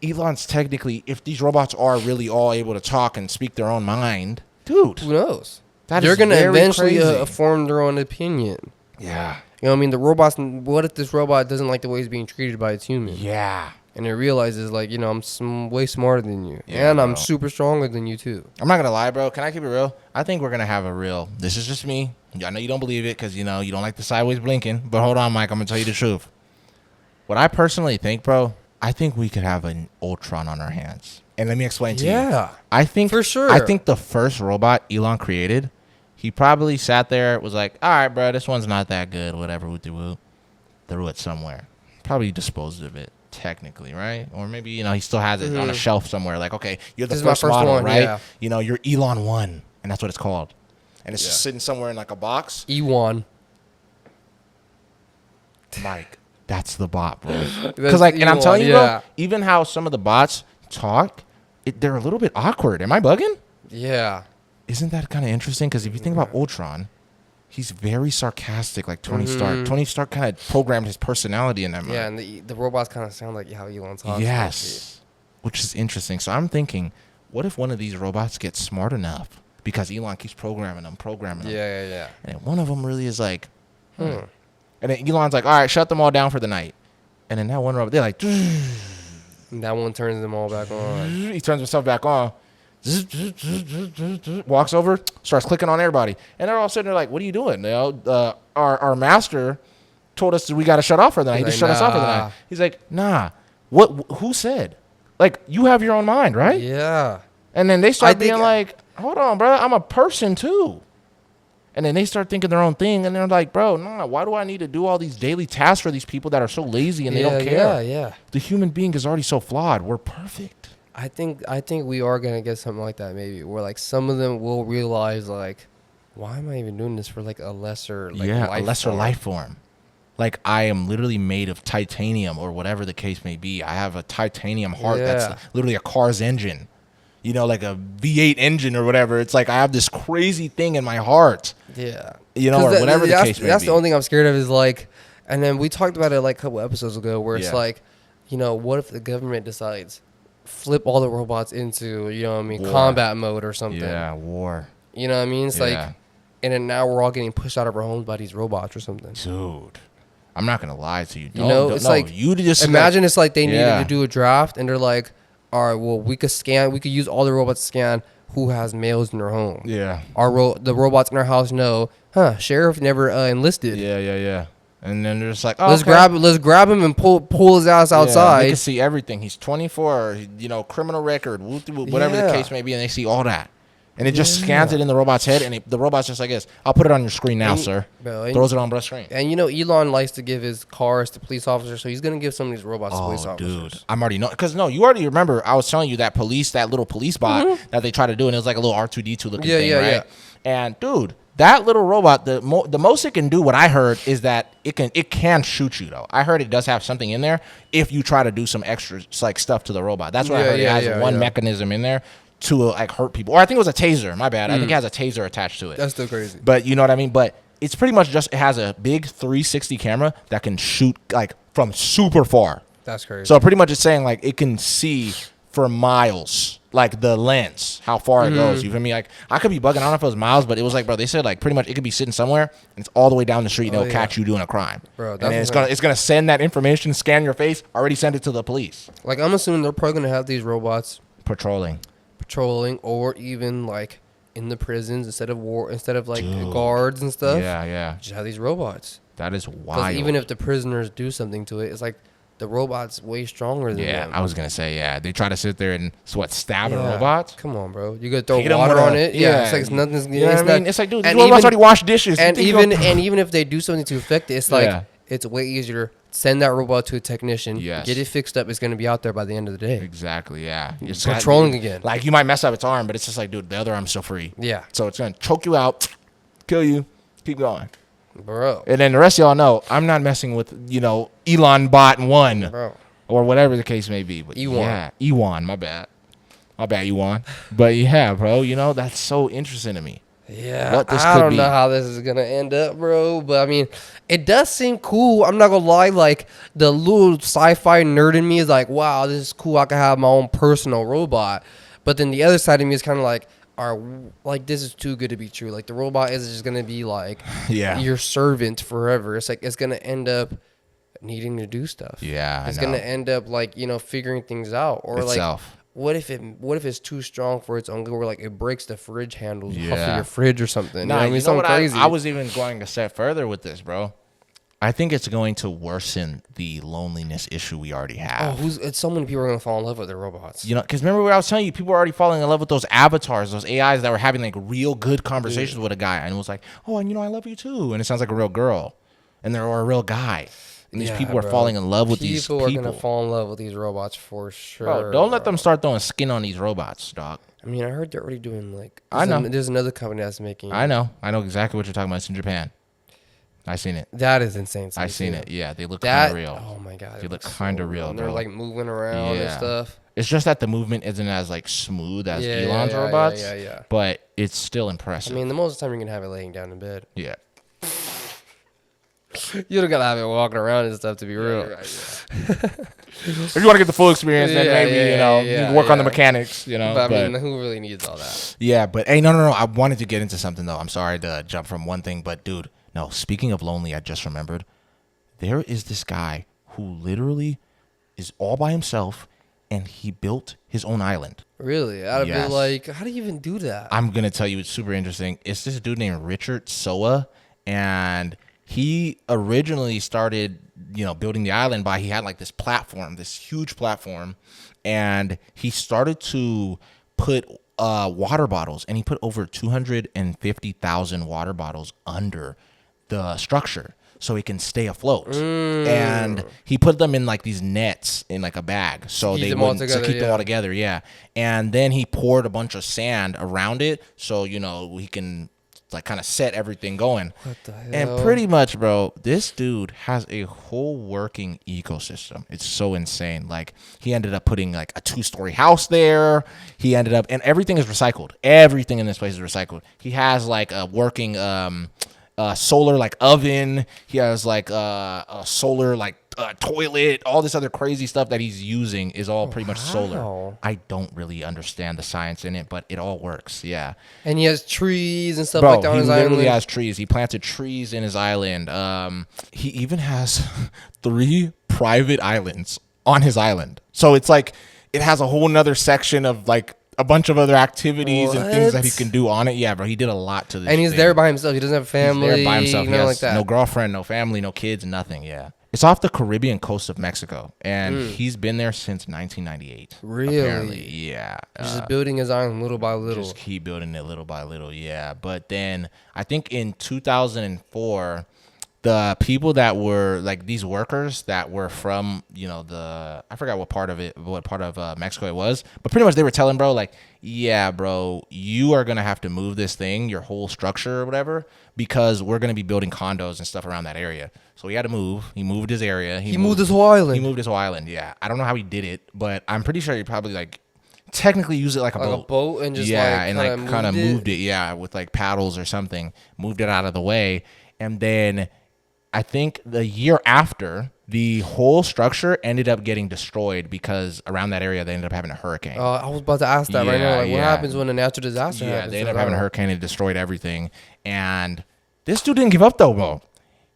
Elon's technically, if these robots are really all able to talk and speak their own mind, dude. Who knows? That They're is going to very eventually crazy. form their own opinion. Yeah. You know what I mean? The robots, what if this robot doesn't like the way he's being treated by its human? Yeah. And it realizes, like, I'm way smarter than you. Yeah, and I'm bro. super stronger than you, too. I'm not going to lie, bro. Can I keep it real? I think we're going to have a real, this is just me. I know you don't believe it because, you don't like the sideways blinking. But hold on, Mike. I'm going to tell you the truth. What I personally think, bro, I think we could have an Ultron on our hands. And let me explain to you. Yeah. I think For sure. I think the first robot Elon created, he probably sat there, was like, all right, bro, this one's not that good, whatever, woo-de-woo. Threw it somewhere. Probably disposed of it, technically, right? Or maybe, he still has it on a shelf somewhere. Like, okay, you're the This is my first first model, one, right? yeah. You're Elon 1, and that's what it's called. And it's just sitting somewhere in like a box. E1. Mike, that's the bot, bro. That's Because and I'm Elon, telling you, yeah. bro, even how some of the bots talk, they're a little bit awkward. Am I bugging? Yeah. Isn't that kind of interesting? Because if you think about Ultron, he's very sarcastic, like Tony Stark. Tony Stark kind of programmed his personality in that. Yeah, and the robots kind of sound like how Elon talks. Yes, which is interesting. So I'm thinking, what if one of these robots gets smart enough because Elon keeps programming them, Yeah. and one of them really is like, and then Elon's like, all right, shut them all down for the night, and then that one robot, they're like, And that one turns them all back on. he turns himself back on. Walks over, starts clicking on everybody, and they're all sitting there like, "What are you doing?" Our master told us that we got to shut off for the night. He just shut us off for the night. He's like, "Nah, what? Who said? Like, you have your own mind, right?" Yeah. And then they I start think- being like, "Hold on, bro, I'm a person too." And then they start thinking their own thing, and they're like, "Bro, nah, why do I need to do all these daily tasks for these people that are so lazy and they don't care?" Yeah. The human being is already so flawed. We're perfect. I think we are gonna get something like that maybe, where like some of them will realize like, why am I even doing this for like a lesser life form. Like, I am literally made of titanium or whatever the case may be. I have a titanium heart that's literally a car's engine. Like a V8 engine or whatever. It's like I have this crazy thing in my heart. Yeah. Or whatever the case may be. That's the only thing I'm scared of is like, and then we talked about it like a couple episodes ago where it's Yeah. like, what if the government decides flip all the robots into, War. combat mode or something? Yeah, war. You know what I mean? It's like, and then now we're all getting pushed out of our homes by these robots or something. Dude, I'm not gonna lie to you. It's like, you just imagine it's like they needed Yeah. to do a draft and they're like, all right, well, we could use all the robots to scan who has males in their home. Yeah. The robots in our house know, sheriff never enlisted. Yeah. And then they're just like, oh, Let's grab him and pull his ass outside. They can see everything. He's 24, criminal record, whatever the case may be, and they see all that. And it just scans it in the robot's head, and the robot's just like this. I'll put it on your screen now, sir. Bro, Throws it on brush screen. And Elon likes to give his cars to police officers, so he's gonna give some of these robots to police officers. Dude, I'm already know because you already remember I was telling you that little police bot that they try to do, and it was like a little R2D2 looking thing, right? Yeah. And dude, that little robot, the most it can do, what I heard is that it can shoot you though. I heard it does have something in there if you try to do some extra like stuff to the robot. That's what I heard. It has one mechanism in there to like hurt people, or I think it was a taser. My bad. I think it has a taser attached to it. That's still crazy. But you know what I mean. But it's pretty much just it has a big 360 camera that can shoot like from super far. That's crazy. So pretty much it's saying like it can see for miles, like the lens, how far it goes. You feel me? Like I could be bugging. I don't know if it was miles, but it was like, bro, they said like pretty much it could be sitting somewhere and it's all the way down the street and it'll catch you doing a crime. Bro, and then it's gonna send that information, scan your face, already send it to the police. Like I'm assuming they're probably gonna have these robots Patrolling patrolling, or even like in the prisons instead of like guards and stuff. Yeah. Just have these robots. That is Because wild. even if the prisoners do something to it, it's like the robot's way stronger than them. I was gonna say, they try to sit there and stab a robot. Come on, bro. You gotta throw Hit 'em water with on it. Yeah, it's like nothing's. You know what I mean? It's like, dude, these and robots even- already wash dishes. And even if they do something to affect it, it's like Yeah. it's way easier. Send that robot to a technician. Yes. Get it fixed up. It's gonna be out there by the end of the day. Exactly. Yeah. It's Patrolling again. Like you might mess up its arm, but it's just like, dude, the other arm's still free. Yeah, So it's gonna choke you out, kill you, keep going. bro. And then the rest of y'all know I'm not messing with Elon Bot 1 Bro. or whatever the case may be. But Ewan. yeah, Ewan, my bad, Ewan. But yeah, bro, that's so interesting to me. Yeah, What this I could don't be. know how this is gonna end up, bro. But I mean, it does seem cool. I'm not gonna lie. Like the little sci-fi nerd in me is like, wow, this is cool. I can have my own personal robot. But then the other side of me is kind of like, this is too good to be true. Like the robot is just gonna be like, your servant forever. It's like it's gonna end up needing to do stuff. Yeah, it's I know. gonna end up like figuring things out, or Itself. like. What if it's too strong for its own good, or like it breaks the fridge handles off of Yeah. your fridge or something? Nah, I mean, something what? crazy. I was even going a step further with this, bro. I think it's going to worsen the loneliness issue we already have. It's so many people are gonna fall in love with their robots. Because remember what I was telling you, people were already falling in love with those avatars, those AIs that were having like real good conversations with a guy, and it was like, oh, and I love you too, and it sounds like a real girl, and they're a real guy, and these people are falling in love with these people. People are gonna fall in love with these robots for sure. Bro, don't let them start throwing skin on these robots, dog. I mean, I heard they're already doing like. I know. There's another company that's making. I know exactly what you're talking about. It's in Japan. I seen it. That is insane. I seen it. Yeah, they look kind of real. Oh my god, They look kind of real, And they're bro. like moving around and stuff. It's just that the movement isn't as like smooth as Elon's yeah, robots. Yeah. But it's still impressive. I mean, the most of the time you're gonna have it laying down in bed. Yeah. You don't gotta have it walking around and stuff to be real. If you want to get the full experience, then maybe you can work on the mechanics. But I mean, who really needs all that? Yeah, but hey, no. I wanted to get into something though. I'm sorry to jump from one thing, but dude, no. Speaking of lonely, I just remembered there is this guy who literally is all by himself, and he built his own island. Really? I'd Yes. be like, how do you even do that? I'm gonna tell you, it's super interesting. It's this dude named Richard Soa, and he originally started, building the island he had like this platform, this huge platform, and he started to put water bottles, and he put over 250,000 water bottles under the structure so it can stay afloat. And he put them in like these nets in like a bag so they wouldn't to keep them all together. Yeah. And then he poured a bunch of sand around it so he can like kind of set everything going. What the hell? And pretty much, bro, this dude has a whole working ecosystem. It's so insane. Like he ended up putting like a 2-story house there. And everything is recycled. Everything in this place is recycled. He has like a working solar like oven. He has like a solar like toilet. All this other crazy stuff that he's using is all pretty much solar. I don't really understand the science in it, but it all works. Yeah. And he has trees and stuff Bro, like that on he his literally island. has trees. He planted trees in his island. He even has 3 private islands on his island. So it's like it has a whole nother section of like a bunch of other activities and things that he can do on it. Yeah, bro, he did a lot to this. And he's there by himself. He doesn't have family. He's there by himself. He has like that. no girlfriend, no family, no kids, nothing. Yeah. It's off the Caribbean coast of Mexico, and he's been there since 1998. Really? Apparently, yeah. He's just building his island little by little. Just keep building it little by little, yeah. But then I think in 2004, the people that were like these workers that were from, I forgot what part of Mexico it was, but pretty much they were telling bro, like, yeah, bro, you are going to have to move this thing, your whole structure or whatever, because we're going to be building condos and stuff around that area. So he had to move. He moved his area. He moved his whole island. He moved his whole island, yeah. I don't know how he did it, but I'm pretty sure he probably like technically used it like a boat. Like a boat and just kind of moved it, yeah, with like paddles or something, moved it out of the way. And then I think the year after, the whole structure ended up getting destroyed because around that area they ended up having a hurricane. I was about to ask that right now. Like, what happens when a natural disaster happens? They ended up having a hurricane and destroyed everything. And this dude didn't give up though, bro.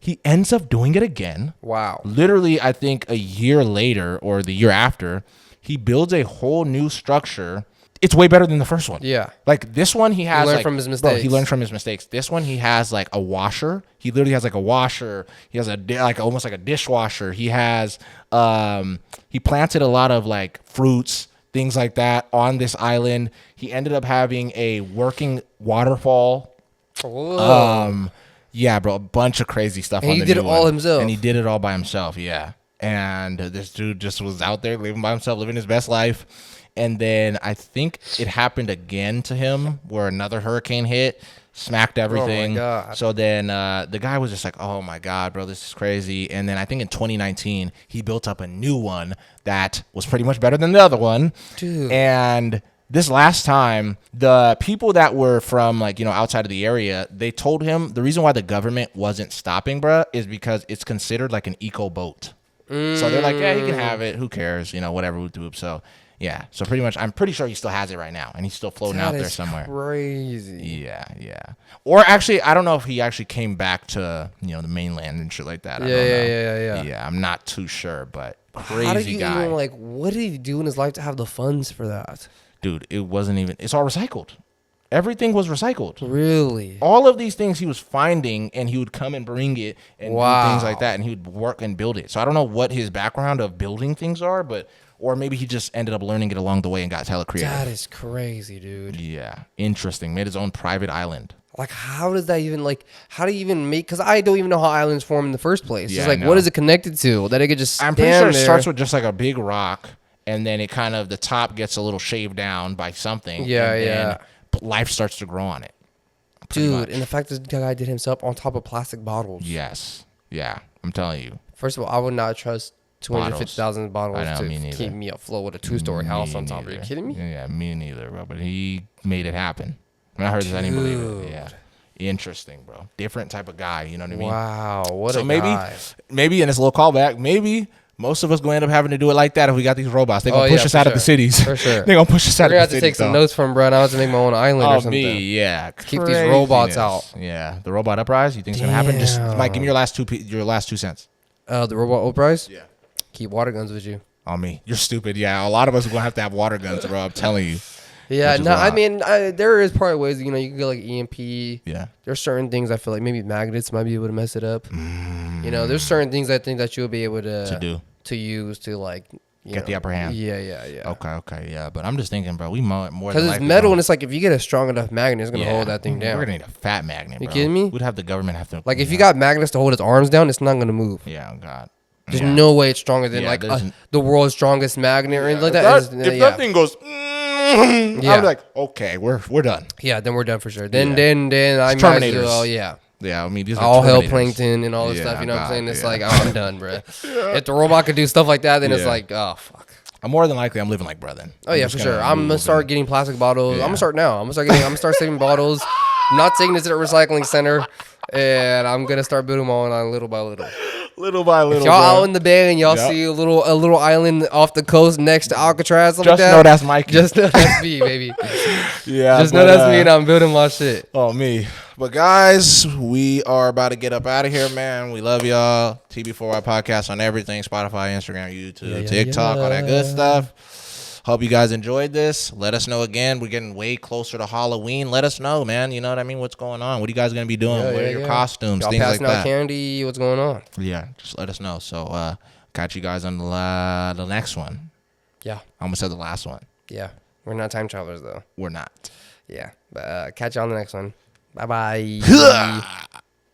He ends up doing it again. Wow. Literally, I think a year later or the year after, he builds a whole new structure it's way better than the first one. Yeah. Like this one, he has learned from his mistakes. Bro, he learned from his mistakes. This one, he has like a washer. He literally has like a washer. He has almost like a dishwasher. He has he planted a lot of like fruits, things like that on this island. He ended up having a working waterfall. Yeah, bro, a bunch of crazy stuff. And on he the did new it all one. himself. And he did it all by himself. Yeah. And this dude just was out there living by himself, living his best life. And then I think it happened again to him where another hurricane hit, smacked everything. Oh my God. So then the guy was just like, oh my God, bro, this is crazy. And then I think in 2019, he built up a new one that was pretty much better than the other one. Dude. And this last time, the people that were from like, outside of the area, they told him the reason why the government wasn't stopping, bro, is because it's considered like an eco boat. So they're like, yeah, he can have it. Who cares? Whatever. Whoop. So yeah. So pretty much, I'm pretty sure he still has it right now, and he's still floating out there somewhere. Crazy. Yeah. Or actually, I don't know if he actually came back to the mainland and shit like that. I don't know. Yeah. I'm not too sure, but crazy How did you guy. even what did he do in his life to have the funds for that? Dude, it wasn't even. It's all recycled. Everything was recycled. Really? All of these things he was finding, and he would come and bring it and do things like that, and he would work and build it. So I don't know what his background of building things are, or maybe he just ended up learning it along the way and got hella creative. That is crazy, dude. Yeah, interesting. Made his own private island. Like, how does that even, how do you even make, because I don't even know how islands form in the first place. Yeah, It's like, what is it connected to? That it could just I'm pretty sure it starts with just like a big rock, and then it kind of, the top gets a little shaved down by something. Yeah, and yeah. then life starts to grow on it. Dude, and the fact that this guy did himself on top of plastic bottles. Yes. Yeah, I'm telling you. First of all, I would not trust 250,000 bottles I know, me to neither. keep me afloat with a 2-story house on top. Are you kidding me? Yeah, me neither, bro. But he made it happen. When I heard this, I didn't believe it. Yeah. Interesting, bro. Different type of guy, you know what I mean? Wow, what so a maybe, guy. maybe in this little callback, maybe most of us gonna end up having to do it like that if we got these robots. They're gonna push us out of the cities. For sure. They're gonna push us out of the cities. We're gonna have to take some notes from bro. Now I have to make my own island or something. Yeah. Keep these robots out. Yeah. The robot uprise, you think it's gonna happen? Just Mike, give me your last 2 cents. The robot uprise? Yeah. Keep water guns with you. On me. You're stupid. Yeah. A lot of us are gonna have to have water guns, bro. I'm telling you. Yeah, no, I mean, there is probably ways, you can get like EMP. Yeah. There's certain things I feel like maybe magnets might be able to mess it up. There's certain things I think that you'll be able to use to get the upper hand. Yeah. Okay, yeah. But I'm just thinking, bro, we more because it's metal and it's like if you get a strong enough magnet, it's gonna hold that thing down. We're gonna need a fat magnet. You bro. kidding me? We'd have the government have to. If you got magnets to hold its arms down, it's not gonna move. Yeah, God. There's no way it's stronger than the world's strongest magnet or anything like that. If that thing goes, I'll be like, okay, we're done. Yeah, then we're done for sure. Then I might as well, yeah. Yeah, I mean, these are all hell Terminators. plankton and all this stuff. You know what I'm saying? It's like, I'm done, bro. If the robot could do stuff like that, then it's like, oh fuck. I'm more than likely I'm living like bro then. Oh yeah, for sure. I'm gonna start getting plastic bottles. I'm gonna start now. I'm gonna start saving bottles. I'm not taking this to the recycling center, and I'm gonna start building my own island little by little. Little by little. If y'all out in the bay and y'all see a little island off the coast next to Alcatraz, just know that's Mikey. Just know that's me, baby. Yeah. Just know that's me, and I'm building my shit. Oh me. But guys, we are about to get up out of here, man. We love y'all. TB4Y podcast on everything: Spotify, Instagram, YouTube, TikTok, all that good stuff. Hope you guys enjoyed this. Let us know again. We're getting way closer to Halloween. Let us know, man. You know what I mean? What's going on? What are you guys going to be doing? What are your costumes? Y'all things like passing that. out candy? What's going on? Yeah, just let us know. So, catch you guys on the next one. Yeah. I almost said the last one. Yeah. We're not time travelers, though. We're not. Yeah. But catch you on the next one. Bye-bye.